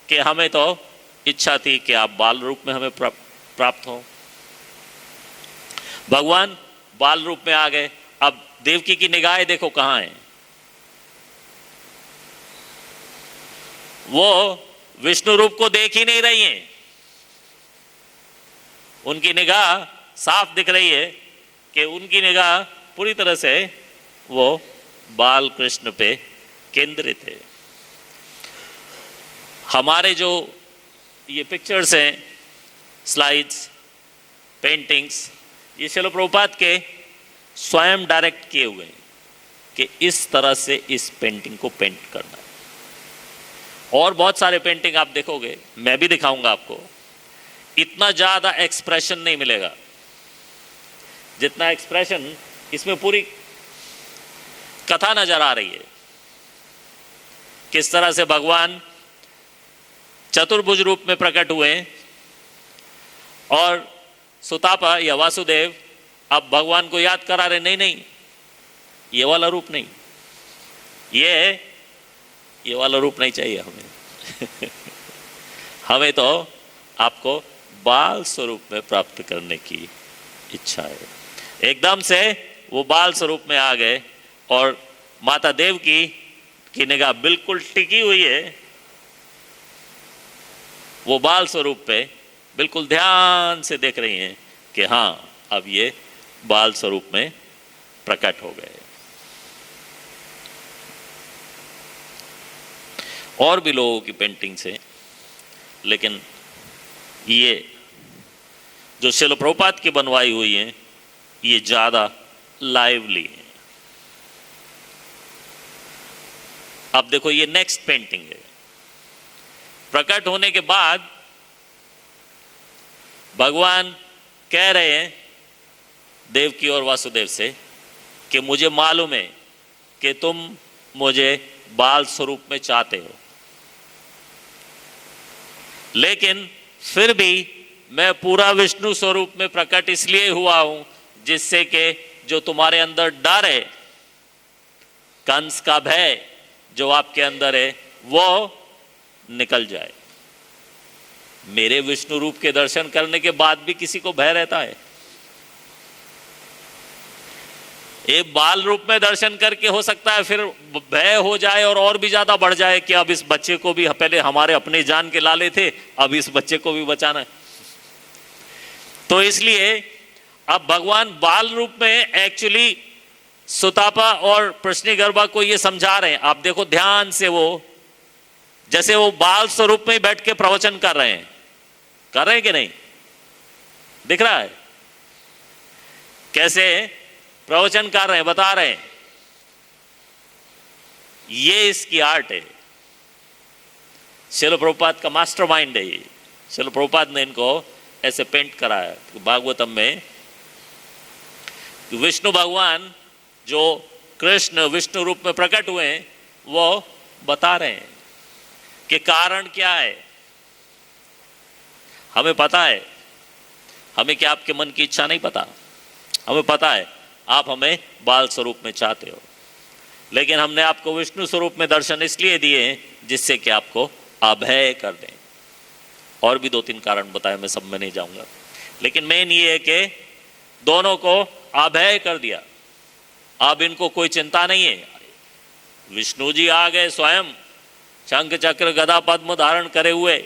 Speaker 1: कि हमें तो इच्छा थी कि आप बाल रूप में हमें प्राप्त हो। भगवान बाल रूप में आ गए। अब देवकी की निगाहें देखो कहां हैं। वो विष्णु रूप को देख ही नहीं रही हैं, उनकी निगाह साफ दिख रही है कि उनकी निगाह पूरी तरह से वो बाल कृष्ण पे केंद्रित है। हमारे जो ये पिक्चर्स हैं, स्लाइड्स, पेंटिंग्स, ये श्रील प्रभुपाद के स्वयं डायरेक्ट किए हुए हैं कि इस तरह से इस पेंटिंग को पेंट करना है। और बहुत सारे पेंटिंग आप देखोगे, मैं भी दिखाऊंगा आपको, इतना ज़्यादा एक्सप्रेशन नहीं मिलेगा जितना एक्सप्रेशन इसमें पूरी कथा नजर आ रही है। किस तरह से भगवान चतुर्भुज रूप में प्रकट हुए और सुतापा या वासुदेव अब भगवान को याद करा रहे, नहीं नहीं ये वाला रूप नहीं, ये वाला रूप नहीं चाहिए हमें हमें तो आपको बाल स्वरूप में प्राप्त करने की इच्छा है। एकदम से वो बाल स्वरूप में आ गए और माता देवकी की निगाह बिल्कुल टिकी हुई है वो बाल स्वरूप पे, बिल्कुल ध्यान से देख रही हैं कि हाँ अब ये बाल स्वरूप में प्रकट हो गए। और भी लोगों की पेंटिंग से, लेकिन ये जो श्रील प्रभुपाद की बनवाई हुई है ये ज्यादा लाइवली है। अब देखो ये नेक्स्ट पेंटिंग है। प्रकट होने के बाद भगवान कह रहे हैं देवकी और वासुदेव से कि मुझे मालूम है कि तुम मुझे बाल स्वरूप में चाहते हो, लेकिन फिर भी मैं पूरा विष्णु स्वरूप में प्रकट इसलिए हुआ हूं जिससे कि जो तुम्हारे अंदर डर है, कंस का भय जो आपके अंदर है वो निकल जाए। मेरे विष्णु रूप के दर्शन करने के बाद भी किसी को भय रहता है? एक बाल रूप में दर्शन करके हो सकता है फिर भय हो जाए और भी ज्यादा बढ़ जाए कि अब इस बच्चे को भी, पहले हमारे अपने जान के लाले थे, अब इस बच्चे को भी बचाना है। तो इसलिए अब भगवान बाल रूप में एक्चुअली सुतापा और प्रश्निगर्भा को ये समझा रहे हैं। आप देखो ध्यान से, वो जैसे वो बाल स्वरूप में बैठ के प्रवचन कर रहे हैं कि नहीं? दिख रहा है कैसे प्रवचन कर रहे हैं, बता रहे हैं। ये इसकी आर्ट है। श्रील प्रभुपाद का मास्टरमाइंड है ये। श्रील प्रभुपाद ने इनको ऐसे पेंट कराया। भागवतम में विष्णु भगवान जो कृष्ण विष्णु रूप में प्रकट हुए हैं वो बता रहे हैं कि कारण क्या है। हमें पता है, हमें क्या आपके मन की इच्छा नहीं पता? हमें पता है आप हमें बाल स्वरूप में चाहते हो, लेकिन हमने आपको विष्णु स्वरूप में दर्शन इसलिए दिए हैं जिससे कि आपको अभय कर दें। और भी 2-3 कारण बताए, मैं सब में नहीं जाऊंगा, लेकिन मेन ये है कि दोनों को अभय कर दिया। अब इनको कोई चिंता नहीं है। विष्णु जी आ गए स्वयं, शंख चक्र गदा पद्म धारण करे हुए,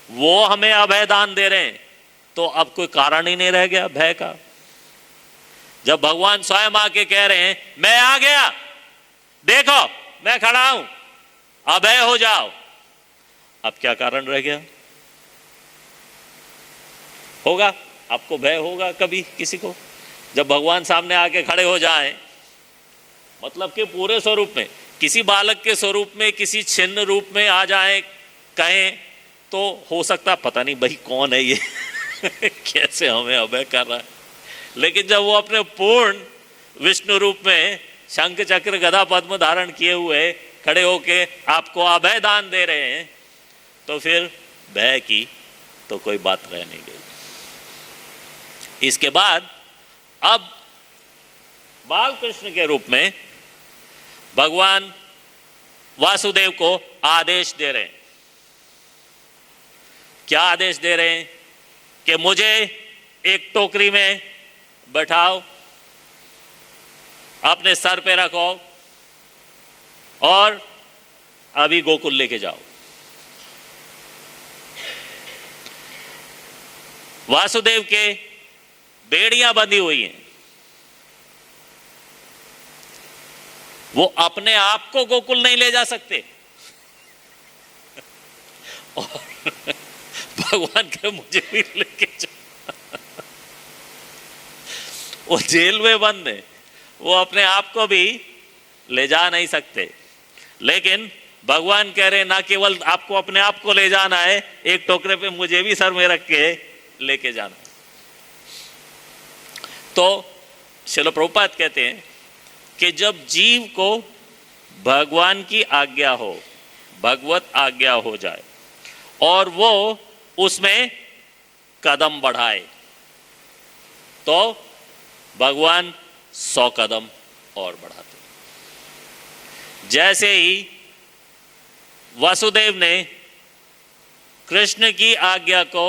Speaker 1: वो हमें अभय दान दे रहे हैं, तो अब कोई कारण ही नहीं रह गया भय का। जब भगवान स्वयं आके कह रहे हैं मैं आ गया, देखो मैं खड़ा हूं, अभय हो जाओ, अब क्या कारण रह गया? होगा आपको भय होगा कभी किसी को जब भगवान सामने आके खड़े हो जाएं, मतलब कि पूरे स्वरूप में, किसी बालक के स्वरूप में, किसी छिन्न रूप में आ जाएं, कहें तो हो सकता पता नहीं भाई कौन है ये कैसे हमें अभय कर रहा है। लेकिन जब वो अपने पूर्ण विष्णु रूप में शंख चक्र गदा पद्म धारण किए हुए खड़े होके आपको अभय दान दे रहे हैं, तो फिर भय की तो कोई बात रह नहीं गई। इसके बाद अब बाल कृष्ण के रूप में भगवान वासुदेव को आदेश दे रहे हैं। क्या आदेश दे रहे हैं? कि मुझे एक टोकरी में बैठाओ, अपने सर पे रखो और अभी गोकुल लेके जाओ। वासुदेव के बेड़ियां बंधी हुई हैं, वो अपने आप को गोकुल नहीं ले जा सकते और भगवान के मुझे भी लेके जाओ। वो जेल में बंद है, वो अपने आप को भी ले जा नहीं सकते, लेकिन भगवान कह रहे ना केवल आपको अपने आप को ले जाना है, एक टोकरे पे मुझे भी सर में रख के लेके जाना है। तो श्रील प्रभुपाद कहते हैं कि जब जीव को भगवान की आज्ञा हो, भगवत आज्ञा हो जाए और वो उसमें कदम बढ़ाए, तो भगवान 100 कदम और बढ़ाते। जैसे ही वासुदेव ने कृष्ण की आज्ञा को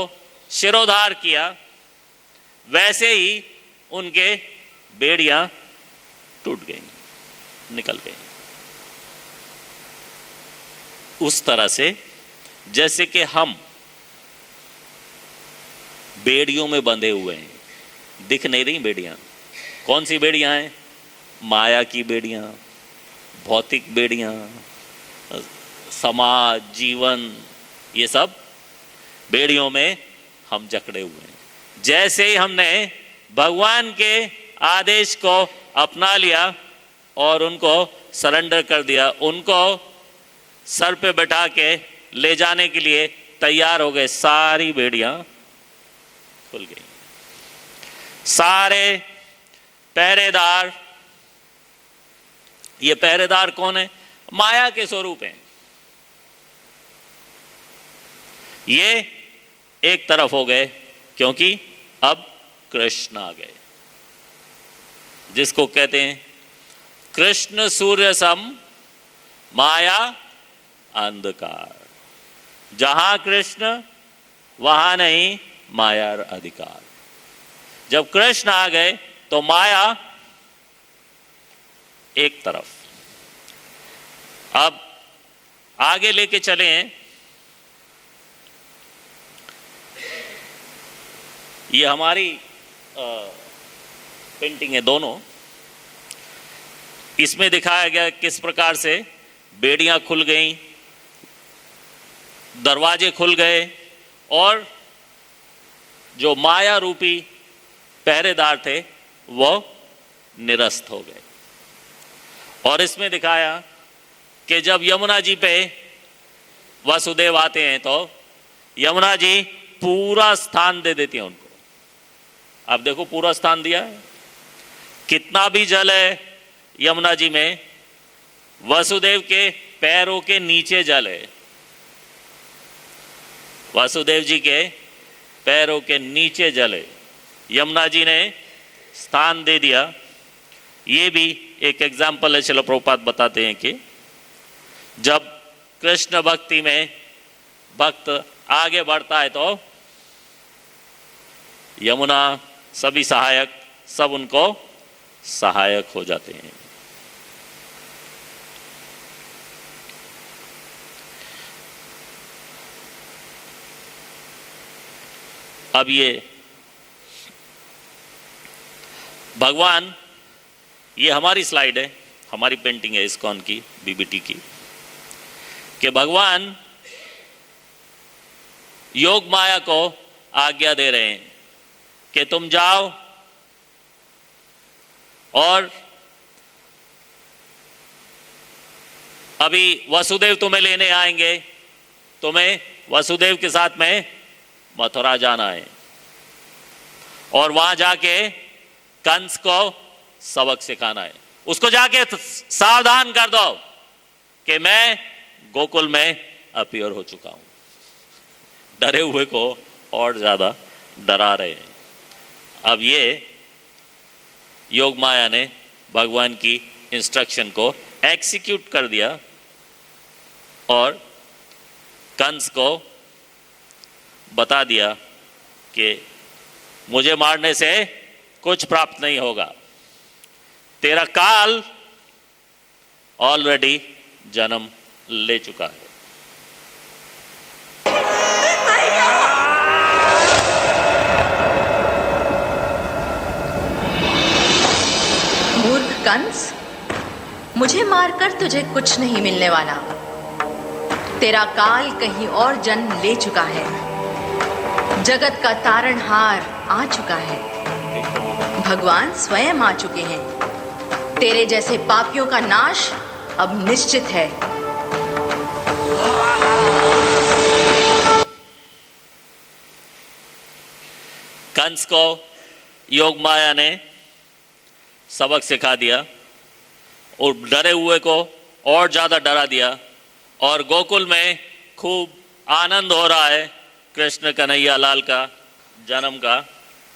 Speaker 1: शिरोधार किया, वैसे ही उनके बेड़ियां टूट गई, निकल गई। उस तरह से जैसे कि हम बेड़ियों में बंधे हुए हैं। दिख नहीं रही बेड़ियां। कौन सी बेड़ियां हैं? माया की बेड़ियां, भौतिक बेड़ियां, समाज, जीवन, ये सब बेड़ियों में हम जकड़े हुए हैं। जैसे ही हमने भगवान के आदेश को अपना लिया और उनको सरेंडर कर दिया, उनको सर पे बैठा के ले जाने के लिए तैयार हो गए, सारी बेड़ियां खुल गई। सारे पहरेदार, ये पहरेदार कौन है? माया के स्वरूप हैं। ये एक तरफ हो गए क्योंकि अब कृष्ण आ गए, जिसको कहते हैं कृष्ण सूर्य सम, माया अंधकार। जहां कृष्ण वहां नहीं माया अधिकार। जब कृष्ण आ गए तो माया एक तरफ। अब आगे लेके चले हैं। ये हमारी पेंटिंग है दोनों। इसमें दिखाया गया किस प्रकार से बेड़ियां खुल गईं, दरवाजे खुल गए और जो माया रूपी पहरेदार थे वो निरस्त हो गए। और इसमें दिखाया कि जब यमुना जी पे वासुदेव आते हैं तो यमुना जी पूरा स्थान दे देती हैं उनको। अब देखो पूरा स्थान दिया है, कितना भी जल है यमुना जी में, वासुदेव के पैरों के नीचे जल है। वासुदेव जी के पैरों के नीचे जल है, यमुना जी ने स्थान दे दिया। ये भी एक एग्जाम्पल है। श्रील प्रभुपाद बताते हैं कि जब कृष्ण भक्ति में भक्त आगे बढ़ता है तो यमुना, सभी सहायक, सब उनको सहायक हो जाते हैं। अब ये भगवान, ये हमारी स्लाइड है, हमारी पेंटिंग है इस्कॉन की, बीबीटी की, कि भगवान योग माया को आज्ञा दे रहे हैं कि तुम जाओ और अभी वसुदेव तुम्हें लेने आएंगे, तुम्हें वसुदेव के साथ में मथुरा जाना है और वहां जाके कंस को सबक सिखाना है। उसको जाके सावधान कर दो कि मैं गोकुल में अपीयर हो चुका हूं। डरे हुए को और ज्यादा डरा रहे हैं। अब ये योग माया ने भगवान की इंस्ट्रक्शन को एग्जीक्यूट कर दिया और कंस को बता दिया कि मुझे मारने से कुछ प्राप्त नहीं होगा, तेरा काल ऑलरेडी जन्म ले चुका है।
Speaker 3: मूर्ख कंस, मुझे मारकर तुझे कुछ नहीं मिलने वाला। तेरा काल कहीं और जन्म ले चुका है। जगत का तारणहार आ चुका है। भगवान स्वयं आ चुके हैं। तेरे जैसे पापियों का नाश अब निश्चित है।
Speaker 1: कंस को योग माया ने सबक सिखा दिया और डरे हुए को और ज्यादा डरा दिया और गोकुल में खूब आनंद हो रहा है कृष्ण कन्हैया लाल का जन्म का।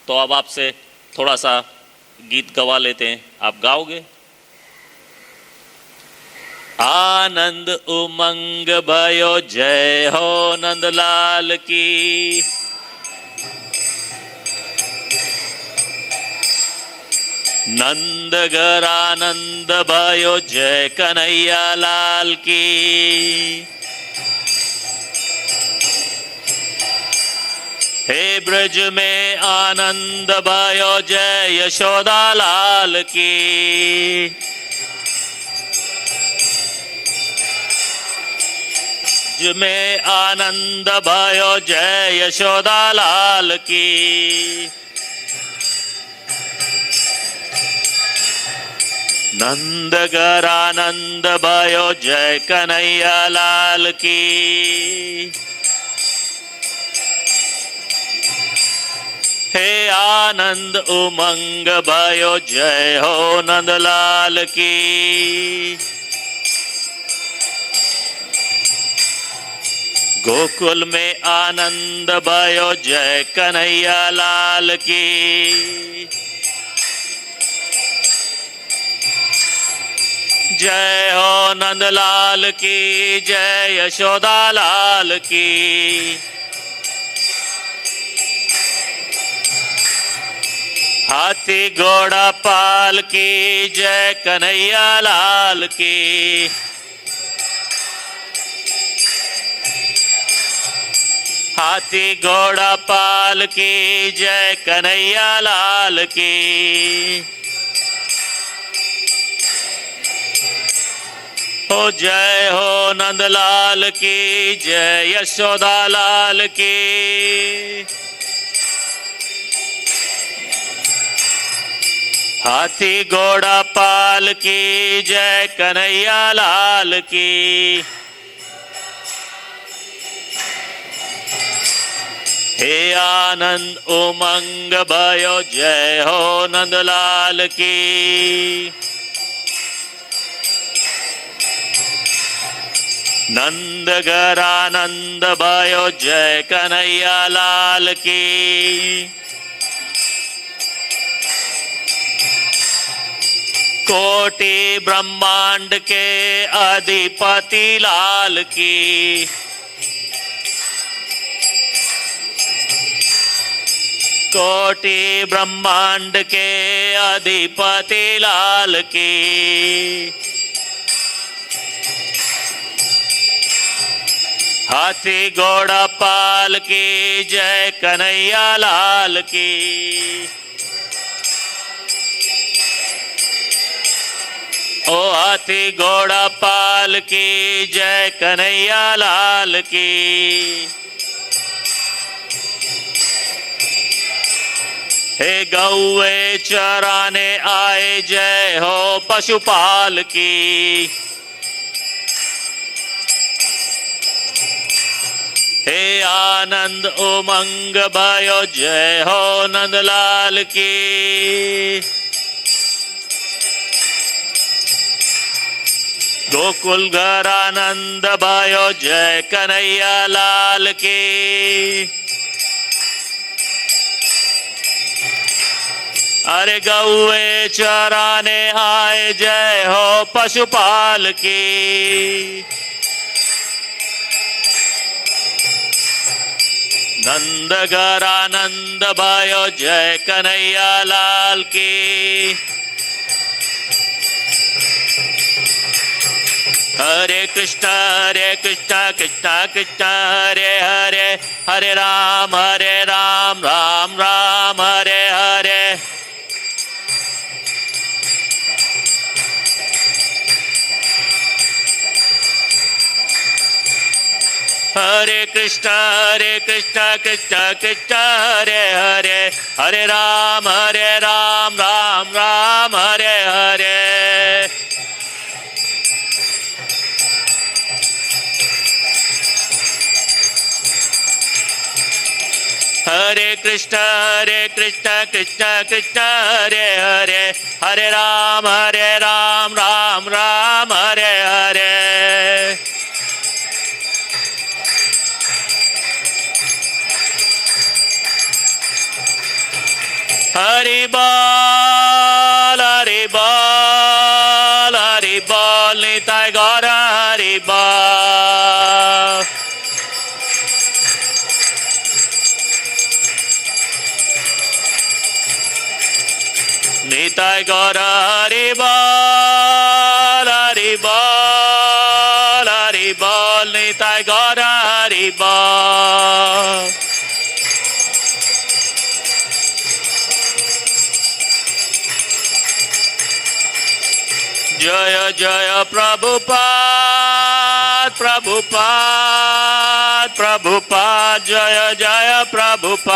Speaker 1: तो अब आपसे थोड़ा सा गीत गवा लेते हैं, आप गाओगे? आनंद उमंग भयो जय हो नंदलाल की, नंद घर आनंद भयो जय कन्हैया लाल की। हे ब्रज में आनंद भयो जय यशोदा लाल की। ब्रज में आनंद भयो जय यशोदा लाल की। नंद घर आनंद भयो जय कन्हैया लाल की। हे आनंद उमंग भयो जय हो नंदलाल की। गोकुल में आनंद भयो जय कन्हैया लाल की। जय हो नंदलाल की जय यशोदा लाल की। हाथी घोड़ा पाल की जय कन्हैया लाल की। हाथी घोड़ा पाल की जय कन्हैया लाल की। हो जय हो नंदलाल की जय यशोदा लाल की। हाथी घोड़ा पाल की जय कन्हैया लाल की। हे आनंद उमंग भयो जय हो नंदलाल की। नंद घर आनंद भयो जय कन्हैया लाल की। कोटि ब्रह्मांड के अधिपति लाल की। कोटि ब्रह्मांड के अधिपति लाल की। हाथी घोड़ा पाल की जय कन्हैया लाल की। ओ हाथी घोड़ा पाल की जय कन्हैया लाल की। हे गौए चराने आए जय हो पशुपाल की। हे आनंद उमंग भयो जय हो नंदलाल की। गोकुल घर आनंद भयो जय कन्हैया लाल की। अरे गौए चराने आए जय हो पशुपाल की। नंद घर आनंद भयो जय कन्हैया लाल की। हरे कृष्ण कृष्ण कृष्ण हरे हरे, हरे राम राम राम हरे हरे। हरे कृष्ण कृष्ण कृष्ण हरे हरे, हरे राम राम राम हरे हरे। हरे कृष्ण कृष्ण कृष्ण हरे हरे, हरे राम राम हरे हरे। हरि बोल निताय गौर हरि बोल। निताय गौर हरि बोल निताय गौर हरि बोल। जय जय प्रभुपाद प्रभुपाद प्रभुपाद जय जय प्रभुपाद।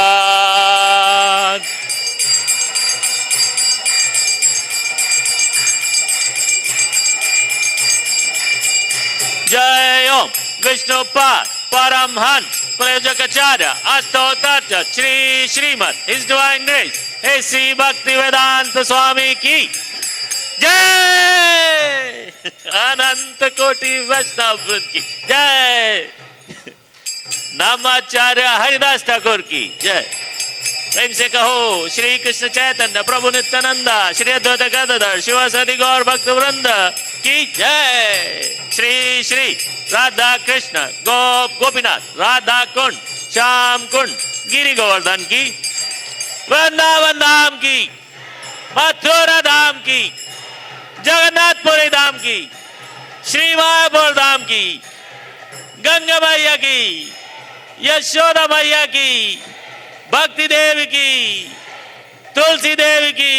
Speaker 1: जय ओम विष्णुपाद परमहंस प्रयोजकाचार्य अष्टोत्तर Shri Srimad his divine grace AC Bhaktivedanta स्वामी की जय। अनंत कोटि वैष्णव वृंद की जय। नामाचार्य हरिदास ठाकुर की जय। प्रेम से कहो श्री कृष्ण चैतन्य प्रभु नित्यानंदा श्री अद्वैत गदाधर शिवासादि गौर भक्त वृंद की जय। श्री श्री राधा कृष्ण गोप गोपीनाथ राधा कुंड श्याम कुंड गिरि गोवर्धन की वृंदावन धाम की मथुरा धाम की जगन्नाथपुरी धाम की श्री मायापुर धाम की गंगा मैया की यशोदा मैया की भक्ति देवी की तुलसी देवी की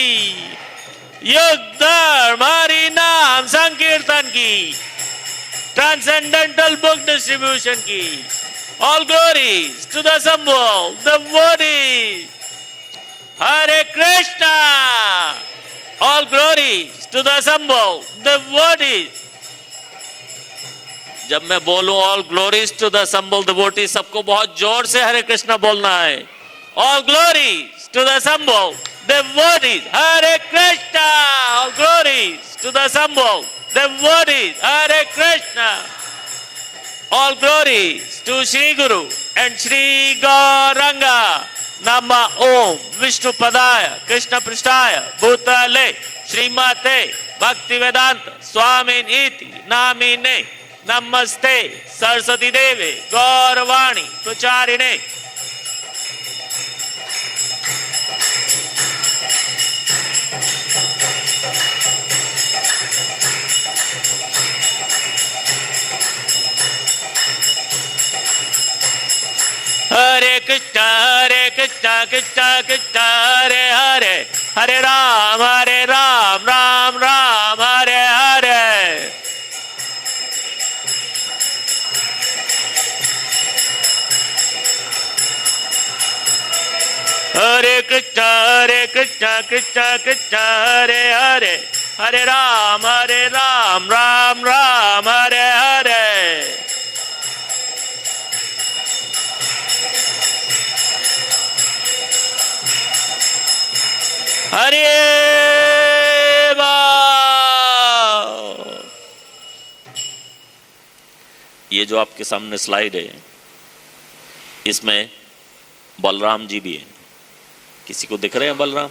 Speaker 1: युद्ध हमारी नाम संकीर्तन की ट्रांसेंडेंटल बुक डिस्ट्रीब्यूशन की ऑल ग्लोरीज टू द संभव the body. Hare Krishna all glories to the संभव द बॉडी। जब मैं बोलूं ऑल ग्लोरीज टू द संभव द बॉडी सबको बहुत जोर से हरे कृष्णा बोलना है। ऑल ग्लोरीज टू द संभव devotees, Hare Krishna, all glories to the Sambhav, devotees, Hare Krishna, all glories to Shri Guru and Shri Gauranga, Nama Om Vishnu Padaya, Krishna Prishtaya, Bhutale, Srimate, Bhaktivedanta, Swamin Iti, Namine, Namaste, Saraswati Deve, Gauravani, Pracharine. Hare Krishna, Krishna Krishna, Hare Hare, Hare Ram, Ram Ram, Hare Hare. Hare Krishna, Krishna Krishna, Hare Hare, Hare Ram, Ram Ram, Hare Hare. हरे ये जो आपके सामने slide है इसमें बलराम जी भी हैं। किसी को दिख रहे हैं बलराम?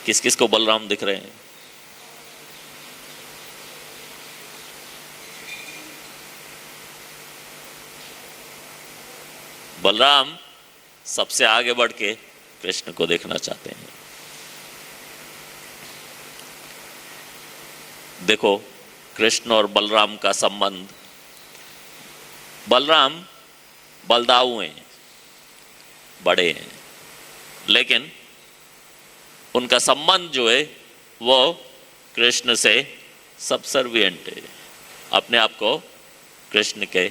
Speaker 1: किस किस को बलराम दिख रहे हैं? बलराम सबसे आगे बढ़ के कृष्ण को देखना चाहते हैं। देखो कृष्ण और बलराम का संबंध, बलराम बलदाऊ हैं, बड़े हैं, लेकिन उनका संबंध जो है वो कृष्ण से सबसर्विएंट है, अपने आप को कृष्ण के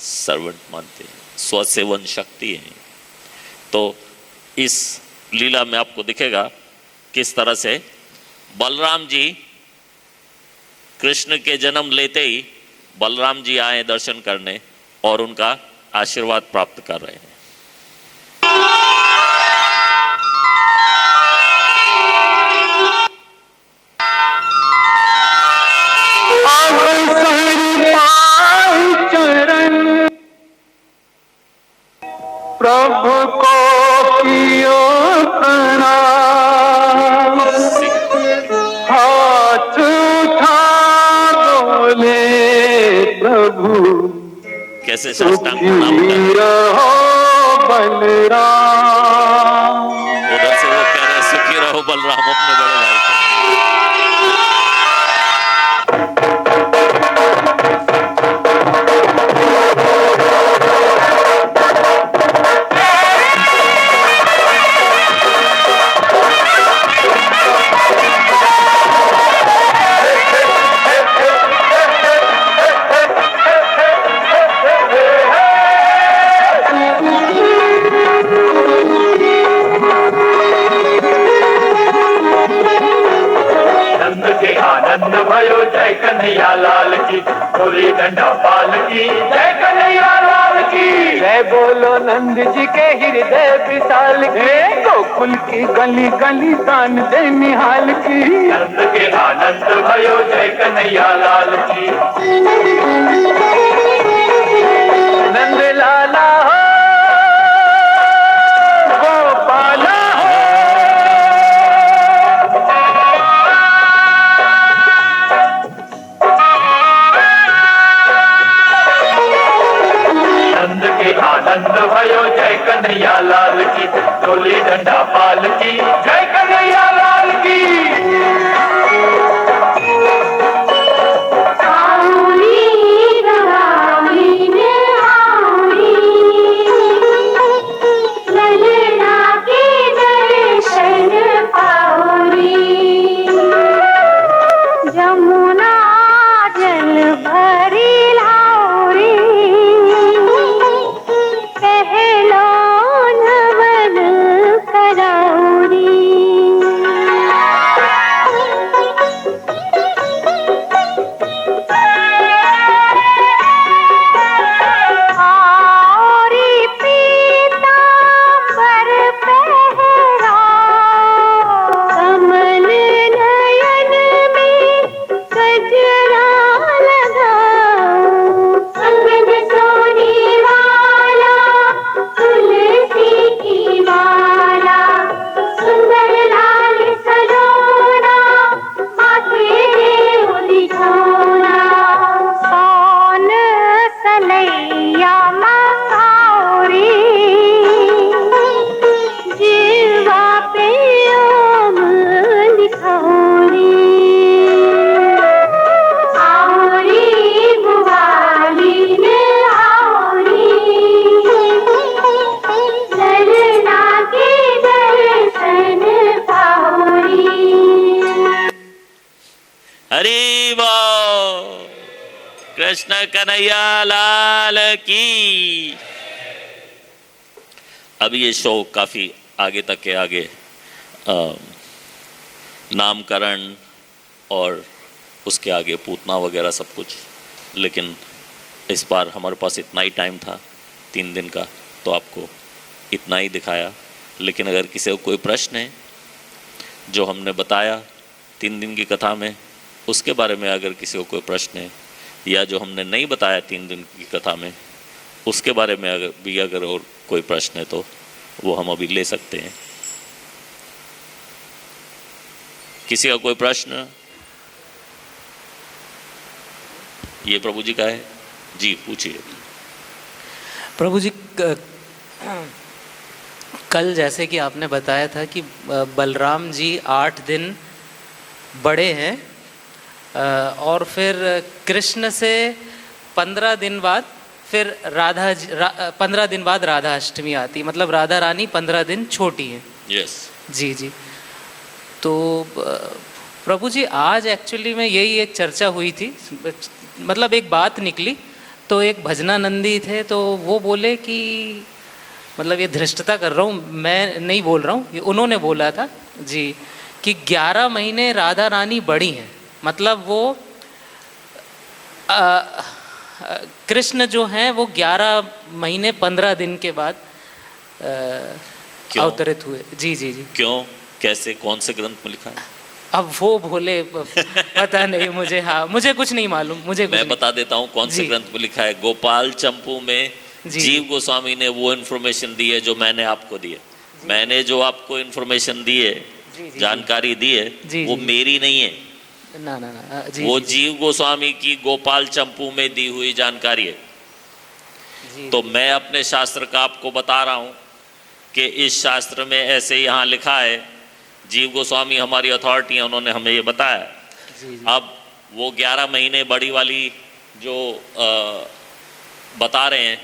Speaker 1: सर्वेंट मानते हैं, स्वसेवन शक्ति है। तो इस लीला में आपको दिखेगा किस तरह से बलराम जी कृष्ण के जन्म लेते ही बलराम जी आए दर्शन करने और उनका आशीर्वाद प्राप्त कर रहे हैं।
Speaker 4: प्रभु को कियो प्रणाम, हाथ उठा बोले प्रभु
Speaker 1: कैसे साष्टांग प्रणाम
Speaker 4: रहो बलराम।
Speaker 1: उधर से वो कह रहे सुखी रहो बलराम अपने बड़े भाई को।
Speaker 5: जय कन्हैया लाल की, डोली डंडा पाल की, जय कन्हैया लाल की।
Speaker 4: जय बोलो नंद जी के हृदय विशाल की, गोकुल की गली गली दान दे निहाल की।
Speaker 5: नंद के आनंद भयो जय कन्हैया लाल की।
Speaker 4: नंद लाला हो गोपाला हो,
Speaker 5: नंद के आनंद भयो जय कन्हैया लाल की, डोली डंडा पाल की, जय कन्हैया लाल की।
Speaker 2: जमुना जल भरी लाउरी, पहलो नवन करौरी। आरी पीतांबर पहरा, कमल नयन में गजरा लगाओ। अंगद सोने वाला तुलसी की माला, सुंदर लाल सलोना माथे उदिछोना। सोन सलैया मसारी, जीवा पे ओम लिखौरी। आओरी बुवालीन आओरी, ललना के दर्शन पाओरी।
Speaker 1: हरि बोल, कृष्ण कन्हैया लाल की। अब ये शो काफ़ी आगे तक के आगे नामकरण और उसके आगे पूतना वगैरह सब कुछ, लेकिन इस बार हमारे पास इतना ही टाइम था 3 दिन का, तो आपको इतना ही दिखाया। लेकिन अगर किसी को कोई प्रश्न है जो हमने बताया 3 दिन की कथा में, उसके बारे में अगर किसी को कोई प्रश्न है, या जो हमने नहीं बताया 3 दिन की कथा में उसके बारे में अगर और कोई प्रश्न है तो वो हम अभी ले सकते हैं। किसी का कोई प्रश्न? ये प्रभु जी का है जी, पूछिए।
Speaker 6: प्रभु जी, कल जैसे कि आपने बताया था कि बलराम जी 8 दिन बड़े हैं, और फिर कृष्ण से 15 दिन बाद फिर 15 दिन बाद राधा अष्टमी आती, मतलब राधा रानी 15 दिन छोटी हैं।
Speaker 1: यस
Speaker 6: जी जी। तो प्रभु जी, आज एक्चुअली में यही एक चर्चा हुई थी, मतलब एक बात निकली। तो एक भजनानंदी थे, तो वो बोले कि, मतलब ये धृष्टता कर रहा हूँ, मैं नहीं बोल रहा हूँ, ये उन्होंने बोला था जी, कि 11 महीने राधा रानी बड़ी हैं, मतलब वो कृष्ण जो हैं वो 11 महीने 15 दिन के बाद अवतरित हुए। जी जी जी।
Speaker 1: क्यों, कैसे, कौन से ग्रंथ में लिखा है?
Speaker 6: अब वो बोले, पता नहीं मुझे, हाँ मुझे कुछ नहीं मालूम, मुझे
Speaker 1: मैं बता देता हूँ कौन से ग्रंथ में लिखा है। गोपाल चंपू में जीव गोस्वामी ने वो इन्फॉर्मेशन दी है जो मैंने आपको दी है। मैंने जो आपको इन्फॉर्मेशन दी है, जानकारी दी है, वो मेरी नहीं है,
Speaker 6: ना ना ना जी,
Speaker 1: वो
Speaker 6: जी,
Speaker 1: जीव गोस्वामी की गोपाल चंपू में दी हुई जानकारी है।
Speaker 6: जी,
Speaker 1: तो मैं अपने शास्त्र का आपको बता रहा हूँ कि इस शास्त्र में ऐसे यहाँ लिखा है। जीव गोस्वामी हमारी अथॉरिटी है, उन्होंने हमें ये बताया।
Speaker 6: जी, जी,
Speaker 1: अब वो 11 महीने बड़ी वाली जो बता रहे हैं,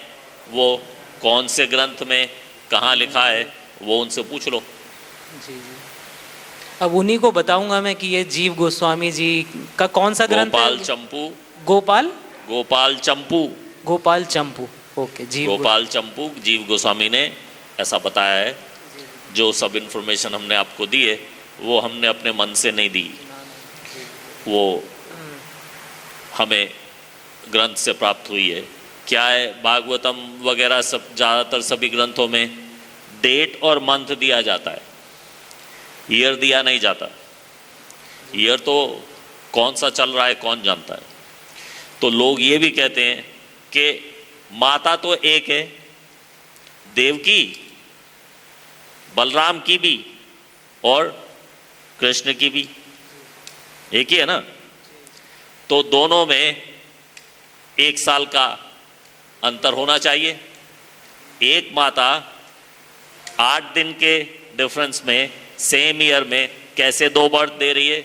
Speaker 1: वो कौन से ग्रंथ में कहाँ लिखा है, वो उनसे पूछ लो।
Speaker 6: जी जी। अब उन्हीं को बताऊंगा मैं कि ये जीव गोस्वामी जी का कौन सा ग्रंथ है?
Speaker 1: गोपाल चंपू।
Speaker 6: गोपाल
Speaker 1: चंपू।
Speaker 6: गोपाल चंपू, ओके। जीव
Speaker 1: गोपाल चंपू जीव गोस्वामी ने ऐसा बताया है। जो सब इन्फॉर्मेशन हमने आपको दी है वो हमने अपने मन से नहीं दी, वो हमें ग्रंथ से प्राप्त हुई है। क्या है, भागवतम वगैरह सब ज़्यादातर सभी ग्रंथों में डेट और मंथ दिया जाता है, ईयर दिया नहीं जाता। ईयर तो कौन सा चल रहा है कौन जानता है। तो लोग ये भी कहते हैं कि माता तो एक है, देवकी, बलराम की भी और कृष्ण की भी एक ही है ना। तो दोनों में 1 साल का अंतर होना चाहिए। एक माता 8 दिन के डिफरेंस में सेम ईयर में कैसे 2 बर्थ दे रही है?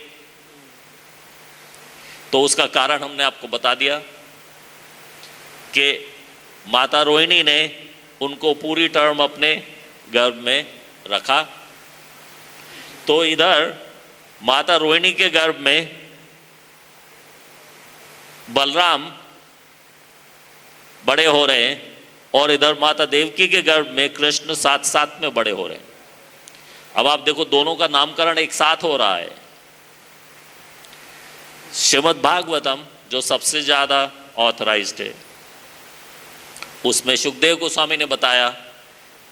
Speaker 1: तो उसका कारण हमने आपको बता दिया कि माता रोहिणी ने उनको पूरी टर्म अपने गर्भ में रखा। तो इधर माता रोहिणी के गर्भ में बलराम बड़े हो रहे हैं और इधर माता देवकी के गर्भ में कृष्ण साथ साथ में बड़े हो रहे हैं। अब आप देखो, दोनों का नामकरण एक साथ हो रहा है। श्रीमद् भागवतम जो सबसे ज्यादा ऑथराइज्ड है, उसमें सुखदेव गोस्वामी ने बताया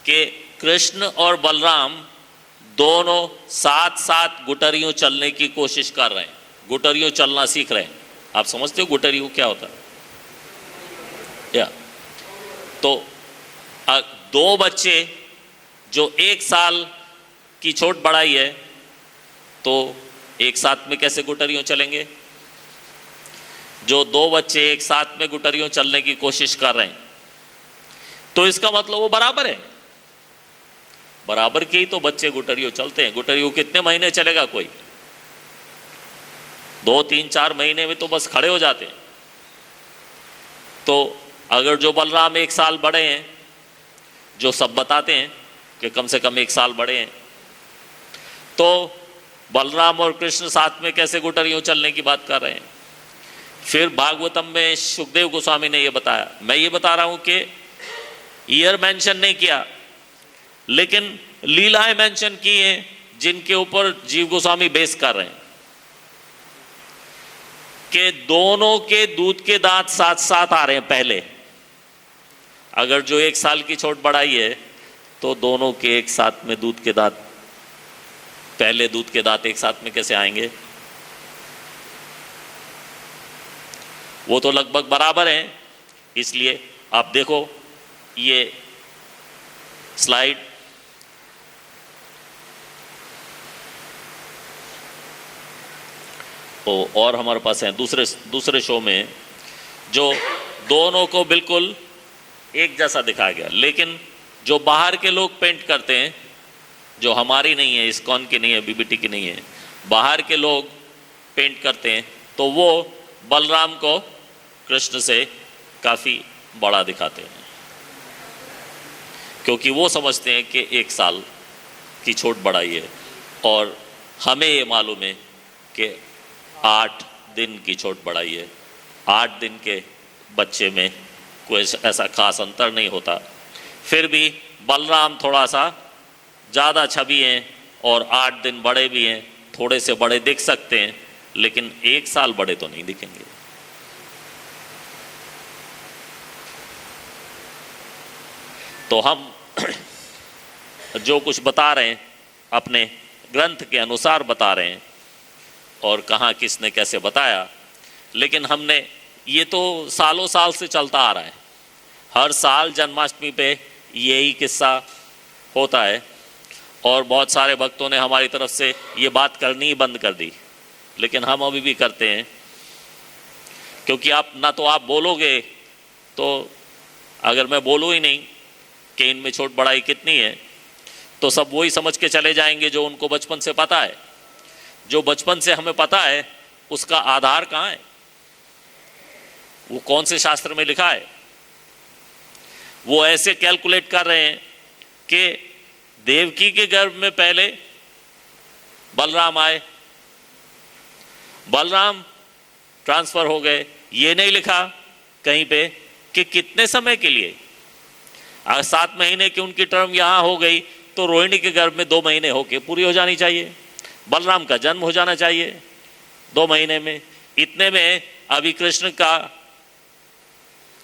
Speaker 1: कि कृष्ण और बलराम दोनों साथ साथ गुटरियों चलने की कोशिश कर रहे हैं, गुटरियों चलना सीख रहे हैं। आप समझते हो गुटरियों क्या होता है? या तो 2 बच्चे जो 1 साल की छोट बढ़ाई है, तो एक साथ में कैसे गुटरियों चलेंगे? जो 2 बच्चे एक साथ में गुटरियों चलने की कोशिश कर रहे हैं, तो इसका मतलब वो बराबर है। बराबर के ही तो बच्चे गुटरियों चलते हैं। गुटरियों कितने महीने चलेगा कोई? 2, 3, 4 महीने में तो बस खड़े हो जाते हैं। तो अगर जो बलराम 1 साल बड़े हैं, जो सब बताते हैं कि कम से कम 1 साल बड़े हैं, तो बलराम और कृष्ण साथ में कैसे गुटरियों चलने की बात कर रहे हैं? फिर भागवतम में सुखदेव गोस्वामी ने ये बताया। मैं ये बता रहा हूं कि ईयर मेंशन नहीं किया, लेकिन लीलाएं मेंशन की हैं जिनके ऊपर जीव गोस्वामी बेस कर रहे हैं कि दोनों के दूध के दांत साथ साथ आ रहे हैं। पहले अगर जो 1 साल की छोट बढ़ाई है, तो दोनों के एक साथ में दूध के दांत, पहले दूध के दांत एक साथ में कैसे आएंगे? वो तो लगभग बराबर हैं। इसलिए आप देखो ये स्लाइड, और हमारे पास हैं दूसरे शो में जो दोनों को बिल्कुल एक जैसा दिखाया गया। लेकिन जो बाहर के लोग पेंट करते हैं, जो हमारी नहीं है, इस्कॉन की नहीं है, बीबीटी की नहीं है, बाहर के लोग पेंट करते हैं, तो वो बलराम को कृष्ण से काफ़ी बड़ा दिखाते हैं, क्योंकि वो समझते हैं कि 1 साल की छोट बढ़ाई है। और हमें ये मालूम है कि 8 दिन की छोट बढ़ाई है। 8 दिन के बच्चे में कोई ऐसा खास अंतर नहीं होता। फिर भी बलराम थोड़ा सा ज़्यादा छवि हैं और 8 दिन बड़े भी हैं, थोड़े से बड़े दिख सकते हैं, लेकिन 1 साल बड़े तो नहीं दिखेंगे। तो हम जो कुछ बता रहे हैं अपने ग्रंथ के अनुसार बता रहे हैं, और कहाँ किसने कैसे बताया, लेकिन हमने ये तो सालों साल से चलता आ रहा है। हर साल जन्माष्टमी पे यही किस्सा होता है, और बहुत सारे भक्तों ने हमारी तरफ से ये बात करनी ही बंद कर दी, लेकिन हम अभी भी करते हैं। क्योंकि आप ना तो आप बोलोगे, तो अगर मैं बोलूँ ही नहीं कि इनमें छोट बढ़ाई कितनी है, तो सब वही समझ के चले जाएंगे जो उनको बचपन से पता है। जो बचपन से हमें पता है उसका आधार कहाँ है? वो कौन से शास्त्र में लिखा है? वो ऐसे कैलकुलेट कर रहे हैं कि देवकी के गर्भ में पहले बलराम आए, बलराम ट्रांसफर हो गए। ये नहीं लिखा कहीं पे कि कितने समय के लिए। अगर 7 महीने की उनकी टर्म यहाँ हो गई, तो रोहिणी के गर्भ में 2 महीने होके पूरी हो जानी चाहिए। बलराम का जन्म हो जाना चाहिए 2 महीने में, इतने में अभी कृष्ण का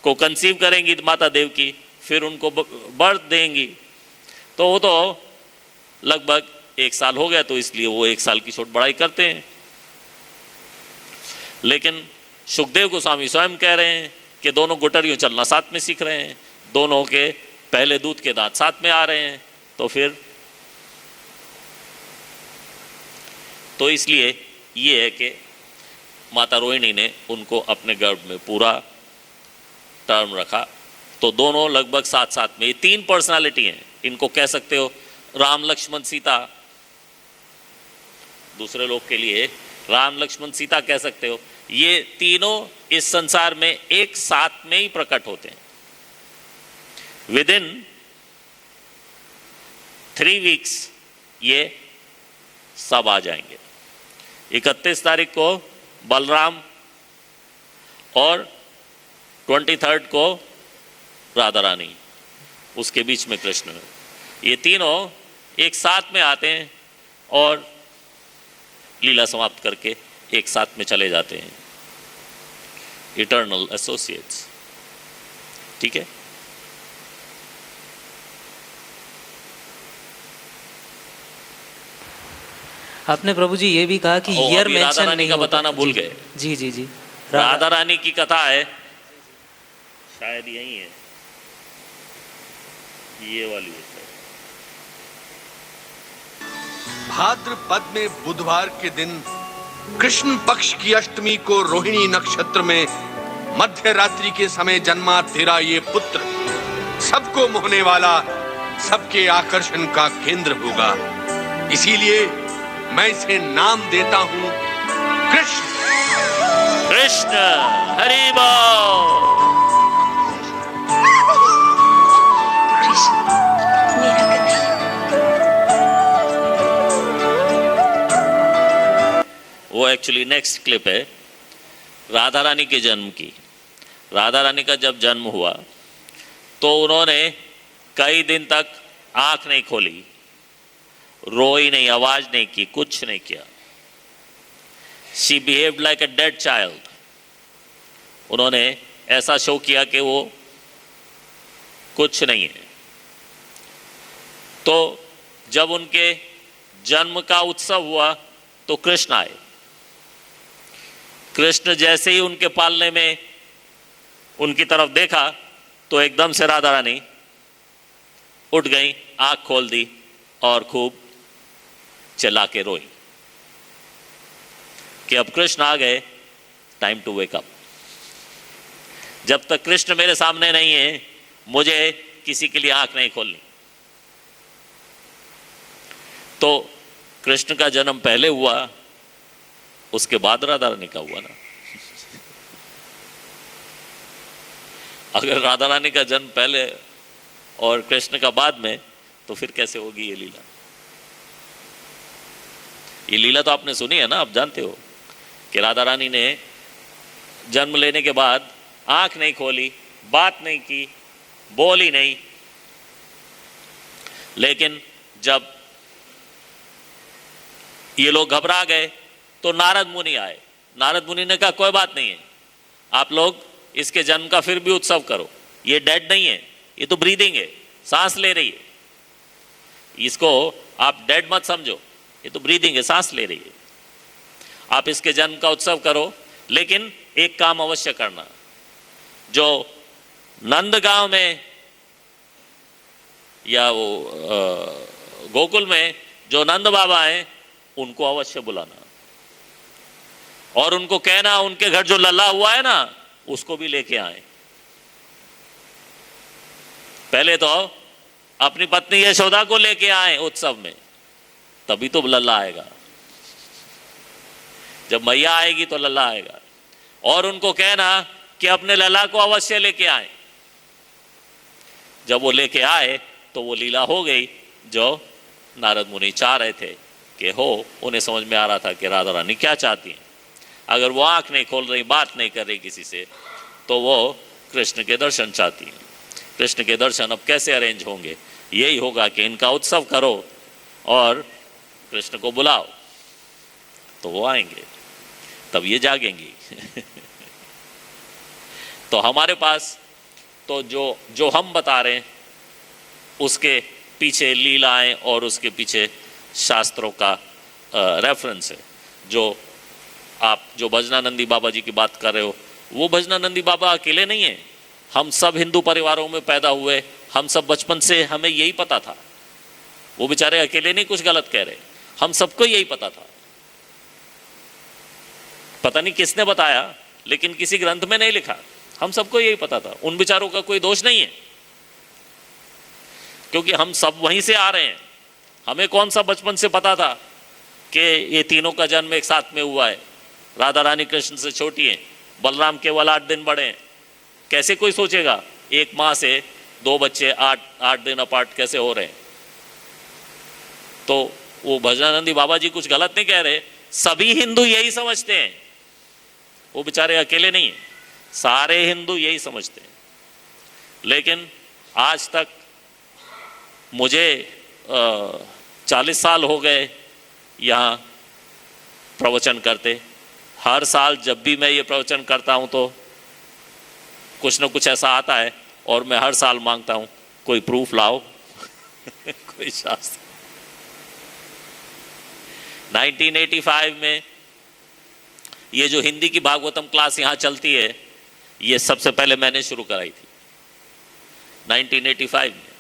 Speaker 1: को कंसीव करेंगी माता देवकी, फिर उनको बर्थ देंगी, तो वो तो लगभग 1 साल हो गया, तो इसलिए वो 1 साल की छोट बढ़ाई करते हैं। लेकिन सुखदेव गोस्वामी स्वयं कह रहे हैं कि दोनों गुटरियों चलना साथ में सीख रहे हैं, दोनों के पहले दूध के दांत साथ में आ रहे हैं, तो फिर तो इसलिए ये है कि माता रोहिणी ने उनको अपने गर्भ में पूरा टर्म रखा, तो दोनों लगभग साथ साथ में, ये 3 पर्सनालिटी हैं, इनको कह सकते हो राम लक्ष्मण सीता, दूसरे लोग के लिए राम लक्ष्मण सीता कह सकते हो। ये तीनों इस संसार में एक साथ में ही प्रकट होते हैं। विद इन 3 वीक्स ये सब आ जाएंगे। 31 तारीख को बलराम और 23 को राधा रानी, उसके बीच में कृष्ण। ये तीनों एक साथ में आते हैं और लीला समाप्त करके एक साथ में चले जाते हैं, इटर्नल एसोसिएट्स। ठीक है,
Speaker 6: आपने प्रभु जी ये भी कहा कि ईयर
Speaker 1: अभी राधा
Speaker 6: मेंशन
Speaker 1: रानी
Speaker 6: नहीं
Speaker 1: का
Speaker 6: होता।
Speaker 1: बताना भूल गए।
Speaker 6: जी जी जी,
Speaker 1: राधा रानी की कथा है, शायद यही है, ये वाली है।
Speaker 7: भाद्रपद में बुधवार के दिन कृष्ण पक्ष की अष्टमी को रोहिणी नक्षत्र में मध्य रात्रि के समय जन्मा तेरा ये पुत्र सबको मोहने वाला, सबके आकर्षण का केंद्र होगा। इसीलिए मैं इसे नाम देता हूं कृष्ण।
Speaker 1: कृष्ण हरि बोल।
Speaker 3: कृष्ण मेरा कन्हैया।
Speaker 1: वो एक्चुअली नेक्स्ट क्लिप है राधा रानी के जन्म की। राधा रानी का जब जन्म हुआ तो उन्होंने कई दिन तक आंख नहीं खोली, रोई नहीं, आवाज नहीं की, कुछ नहीं किया। She behaved like a dead child. उन्होंने ऐसा शो किया कि वो कुछ नहीं है। तो जब उनके जन्म का उत्सव हुआ तो कृष्ण आए। कृष्ण जैसे ही उनके पालने में उनकी तरफ देखा तो एकदम से राधा रानी उठ गई, आंख खोल दी और खूब चिल्ला के रोई कि अब कृष्ण आ गए, टाइम टू वेक अप। जब तक कृष्ण मेरे सामने नहीं है मुझे किसी के लिए आंख नहीं खोलनी। तो कृष्ण का जन्म पहले हुआ, उसके बाद राधा रानी का हुआ ना। अगर राधा रानी का जन्म पहले और कृष्ण का बाद में, तो फिर कैसे होगी ये लीला? ये लीला तो आपने सुनी है ना, आप जानते हो कि राधा रानी ने जन्म लेने के बाद आंख नहीं खोली, बात नहीं की, बोली नहीं। लेकिन जब ये लोग घबरा गए तो नारद मुनि आए। नारद मुनि ने कहा कोई बात नहीं है, आप लोग इसके जन्म का फिर भी उत्सव करो। ये डेड नहीं है, ये तो ब्रीदिंग है, सांस ले रही है। इसको आप डेड मत समझो, ये तो ब्रीदिंग है, सांस ले रही है। आप इसके जन्म का उत्सव करो, लेकिन एक काम अवश्य करना, जो नंदगांव में या वो गोकुल में जो नंद बाबा हैं उनको अवश्य बुलाना और उनको कहना उनके घर जो लल्ला हुआ है ना उसको भी लेके आए। पहले तो अपनी पत्नी यशोदा को लेके आए उत्सव में, तभी तो लल्ला आएगा। जब मैया आएगी तो लल्ला आएगा। और उनको कहना कि अपने लल्ला को अवश्य लेके आए। जब वो लेके आए तो वो लीला हो गई जो नारद मुनि चाह रहे थे कि हो। उन्हें समझ में आ रहा था कि राधा रानी क्या चाहती हैं। अगर वो आंख नहीं खोल रही, बात नहीं कर रही किसी से, तो वो कृष्ण के दर्शन चाहती हैं। कृष्ण के दर्शन अब कैसे अरेंज होंगे? यही होगा कि इनका उत्सव करो और कृष्ण को बुलाओ तो वो आएंगे। तब ये जागेंगी। तो हमारे पास तो जो हम बता रहे हैं उसके पीछे लीलाएं और उसके पीछे शास्त्रों का रेफरेंस है। जो भजनानंदी बाबा जी की बात कर रहे हो, वो भजनानंदी बाबा अकेले नहीं है। हम सब हिंदू परिवारों में पैदा हुए, हम सब बचपन से हमें यही पता था। वो बेचारे अकेले नहीं कुछ गलत कह रहे, हम सबको यही पता था। पता नहीं किसने बताया, लेकिन किसी ग्रंथ में नहीं लिखा, हम सबको यही पता था। उन बेचारों का कोई दोष नहीं है, क्योंकि हम सब वहीं से आ रहे हैं। हमें कौन सा बचपन से पता था कि ये तीनों का जन्म एक साथ में हुआ है। राधा रानी कृष्ण से छोटी हैं, बलराम केवल 8 दिन बड़े हैं। कैसे कोई सोचेगा एक माँ से 2 बच्चे 8 दिन अपार्ट कैसे हो रहे हैं। तो वो भजनानंदी बाबा जी कुछ गलत नहीं कह रहे, सभी हिंदू यही समझते हैं। वो बेचारे अकेले नहीं हैं, सारे हिंदू यही समझते हैं। लेकिन आज तक मुझे 40 साल हो गए यहाँ प्रवचन करते। हर साल जब भी मैं ये प्रवचन करता हूँ तो कुछ न कुछ ऐसा आता है और मैं हर साल मांगता हूँ कोई प्रूफ लाओ कोई शास्त्र। 1985 में ये जो हिंदी की भागवतम क्लास यहाँ चलती है, ये सबसे पहले मैंने शुरू कराई थी 1985 में।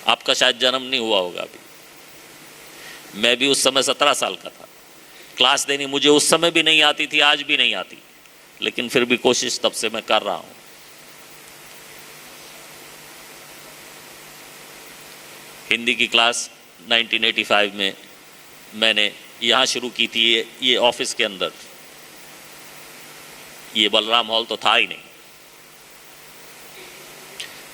Speaker 1: आपका शायद जन्म नहीं हुआ होगा अभी। मैं भी उस समय 17 साल का था। क्लास देनी मुझे उस समय भी नहीं आती थी, आज भी नहीं आती, लेकिन फिर भी कोशिश तब से मैं कर रहा हूं। हिंदी की क्लास 1985 में मैंने यहाँ शुरू की थी, ये ऑफिस के अंदर। ये बलराम हॉल तो था ही नहीं,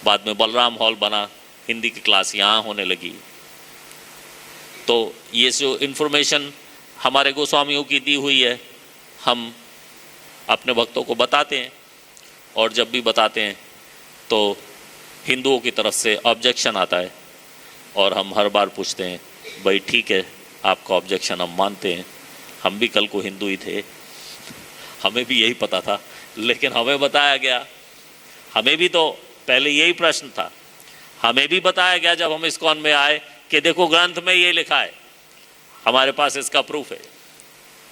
Speaker 1: बाद में बलराम हॉल बना, हिंदी की क्लास यहाँ होने लगी। तो ये जो इन्फॉर्मेशन हमारे गोस्वामियों की दी हुई है, हम अपने भक्तों को बताते हैं, और जब भी बताते हैं तो हिंदुओं की तरफ से ऑब्जेक्शन आता है, और हम हर बार पूछते हैं भाई ठीक है, आपका ऑब्जेक्शन हम मानते हैं, हम भी कल को हिंदू ही थे, हमें भी यही पता था, लेकिन हमें बताया गया, हमें भी तो पहले यही प्रश्न था, हमें भी बताया गया जब हम इस्कॉन में आए कि देखो ग्रंथ में ये लिखा है, हमारे पास इसका प्रूफ है।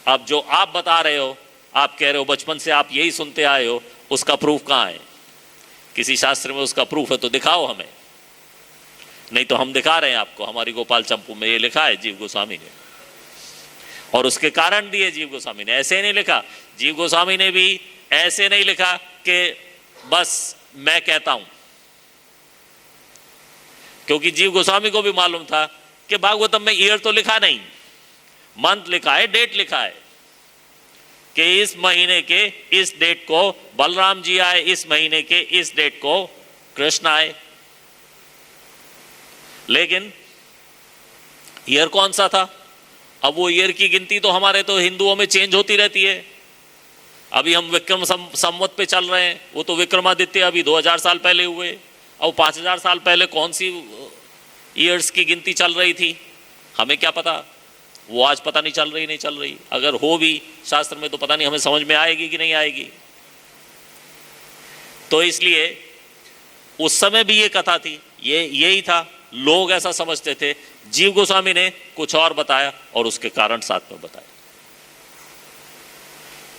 Speaker 1: अब जो आप बता रहे हो, आप कह रहे हो बचपन से आप यही सुनते आए हो, उसका प्रूफ कहाँ है? किसी शास्त्र में उसका प्रूफ है तो दिखाओ हमें, नहीं तो हम दिखा रहे हैं आपको। हमारी गोपाल चंपू में ये लिखा है जीव गोस्वामी ने, और उसके कारण दिए जीव गोस्वामी ने। ऐसे नहीं लिखा, जीव गोस्वामी ने भी ऐसे नहीं लिखा कि बस मैं कहता हूं, क्योंकि जीव गोस्वामी को भी मालूम था कि भागवतम में ईयर तो लिखा नहीं, मंथ लिखा है, डेट लिखा है कि इस महीने के इस डेट को बलराम जी आए, इस महीने के इस डेट को कृष्ण आए। लेकिन ईयर कौन सा था? अब वो ईयर की गिनती तो हमारे तो हिंदुओं में चेंज होती रहती है। अभी हम विक्रम संवत पे चल रहे हैं, वो तो विक्रमादित्य अभी 2000 साल पहले हुए, और 5000 साल पहले कौन सी ईयर्स की गिनती चल रही थी हमें क्या पता। वो आज पता नहीं चल रही। अगर हो भी शास्त्र में तो पता नहीं हमें समझ में आएगी कि नहीं आएगी। तो इसलिए उस समय भी ये कथा थी, यही था, लोग ऐसा समझते थे। जीव गोस्वामी ने कुछ और बताया और उसके कारण साथ में बताया।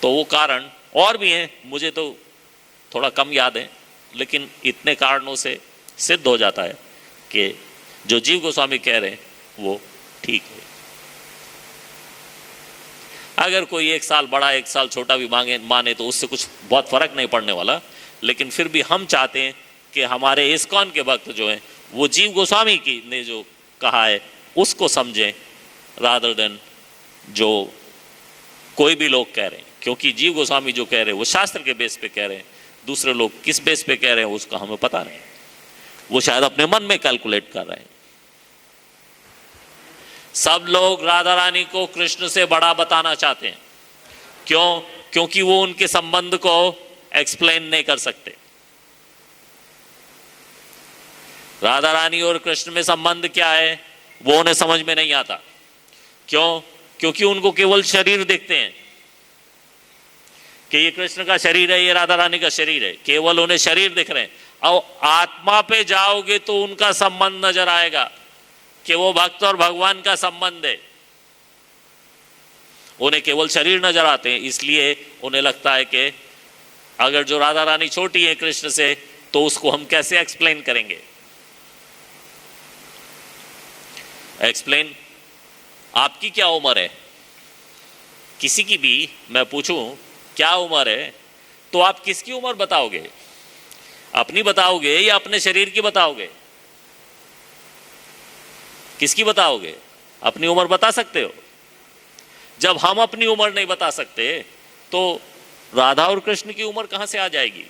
Speaker 1: तो वो कारण और भी हैं, मुझे तो थोड़ा कम याद है, लेकिन इतने कारणों से सिद्ध हो जाता है कि जो जीव गोस्वामी कह रहे हैं वो ठीक है। अगर कोई 1 साल बड़ा 1 साल छोटा भी माने तो उससे कुछ बहुत फर्क नहीं पड़ने वाला, लेकिन फिर भी हम चाहते हैं कि हमारे इस्कॉन के भक्त जो हैं वो जीव गोस्वामी की ने जो कहा है उसको समझें, रादर देन जो कोई भी लोग कह रहे हैं। क्योंकि जीव गोस्वामी जो कह रहे हैं वो शास्त्र के बेस पे कह रहे हैं, दूसरे लोग किस बेस पे कह रहे हैं उसका हमें पता नहीं, वो शायद अपने मन में कैलकुलेट कर रहे हैं। सब लोग राधा रानी को कृष्ण से बड़ा बताना चाहते हैं। क्यों? क्योंकि वो उनके संबंध को एक्सप्लेन नहीं कर सकते। राधा रानी और कृष्ण में संबंध क्या है वो उन्हें समझ में नहीं आता। क्यों? क्योंकि उनको केवल शरीर देखते हैं कि ये कृष्ण का शरीर है, ये राधा रानी का शरीर है, केवल उन्हें शरीर दिख रहे हैं। अब आत्मा पे जाओगे तो उनका संबंध नजर आएगा कि वो भक्त और भगवान का संबंध है। उन्हें केवल शरीर नजर आते हैं, इसलिए उन्हें लगता है कि अगर जो राधा रानी छोटी है कृष्ण से तो उसको हम कैसे एक्सप्लेन करेंगे। एक्सप्लेन, आपकी क्या उम्र है, किसी की भी मैं पूछूं क्या उम्र है तो आप किसकी उम्र बताओगे? अपनी बताओगे या अपने शरीर की बताओगे? किसकी बताओगे? अपनी उम्र बता सकते हो? जब हम अपनी उम्र नहीं बता सकते तो राधा और कृष्ण की उम्र कहां से आ जाएगी?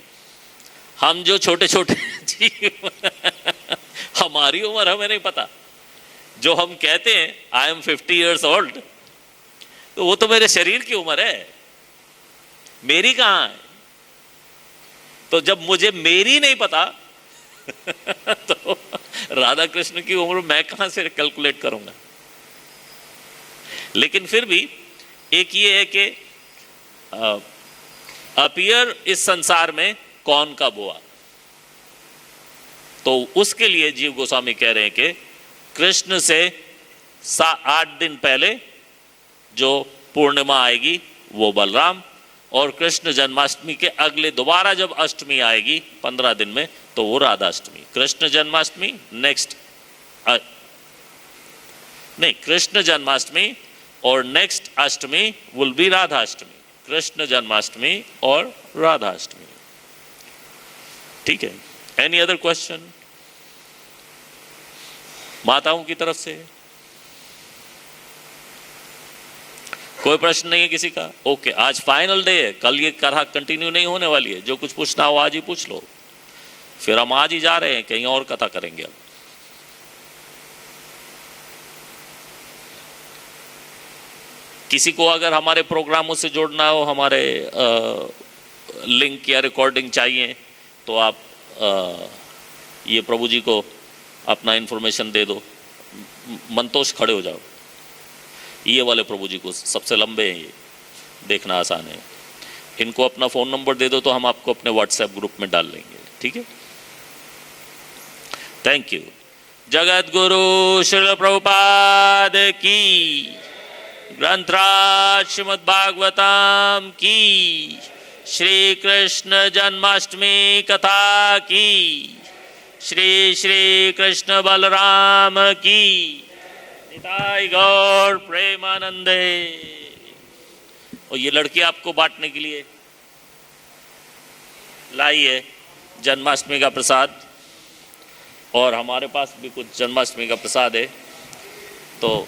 Speaker 1: हम जो छोटे छोटे जीव हमारी उम्र हमें नहीं पता। जो हम कहते हैं आई एम 50 years old, तो वो तो मेरे शरीर की उम्र है, मेरी कहां है? तो जब मुझे मेरी नहीं पता तो राधा कृष्ण की उम्र मैं कहां से कैलकुलेट करूंगा? लेकिन फिर भी एक ये है कि अपीयर इस संसार में कौन कब हुआ, तो उसके लिए जीव गोस्वामी कह रहे हैं कि कृष्ण से 8 दिन पहले जो पूर्णिमा आएगी वो बलराम, और कृष्ण जन्माष्टमी के अगले दोबारा जब अष्टमी आएगी 15 दिन में तो वो राधा अष्टमी। कृष्ण जन्माष्टमी नेक्स्ट नहीं, कृष्ण जन्माष्टमी और next Ashtami will be Radha Ashtami. Krishna Janmashtami और राधा अष्टमी, ठीक है। एनी अदर क्वेश्चन माताओं की तरफ से? कोई प्रश्न नहीं है किसी का? ओके, आज फाइनल डे है, कल ये कथा कंटिन्यू नहीं होने वाली है। जो कुछ पूछना हो आज ही पूछ लो, फिर हम आज ही जा रहे हैं, कहीं और कथा करेंगे अब। किसी को अगर हमारे प्रोग्रामों से जोड़ना हो, हमारे लिंक या रिकॉर्डिंग चाहिए तो आप ये प्रभु जी को अपना इंफॉर्मेशन दे दो। मंतोष खड़े हो जाओ, ये वाले प्रभु जी को, सबसे लंबे हैं ये, देखना आसान है। इनको अपना फ़ोन नंबर दे दो तो हम आपको अपने व्हाट्सएप ग्रुप में डाल लेंगे, ठीक है। Thank you. जगत गुरु श्रील प्रभुपाद की, ग्रंथराज श्रीमद् भागवतम की, श्री कृष्ण जन्माष्टमी कथा की, श्री श्री कृष्ण बलराम की, निताई गौर प्रेमानंदे। और ये लड़की आपको बांटने के लिए लाई है जन्माष्टमी का प्रसाद, और हमारे पास भी कुछ जन्माष्टमी का प्रसाद है, तो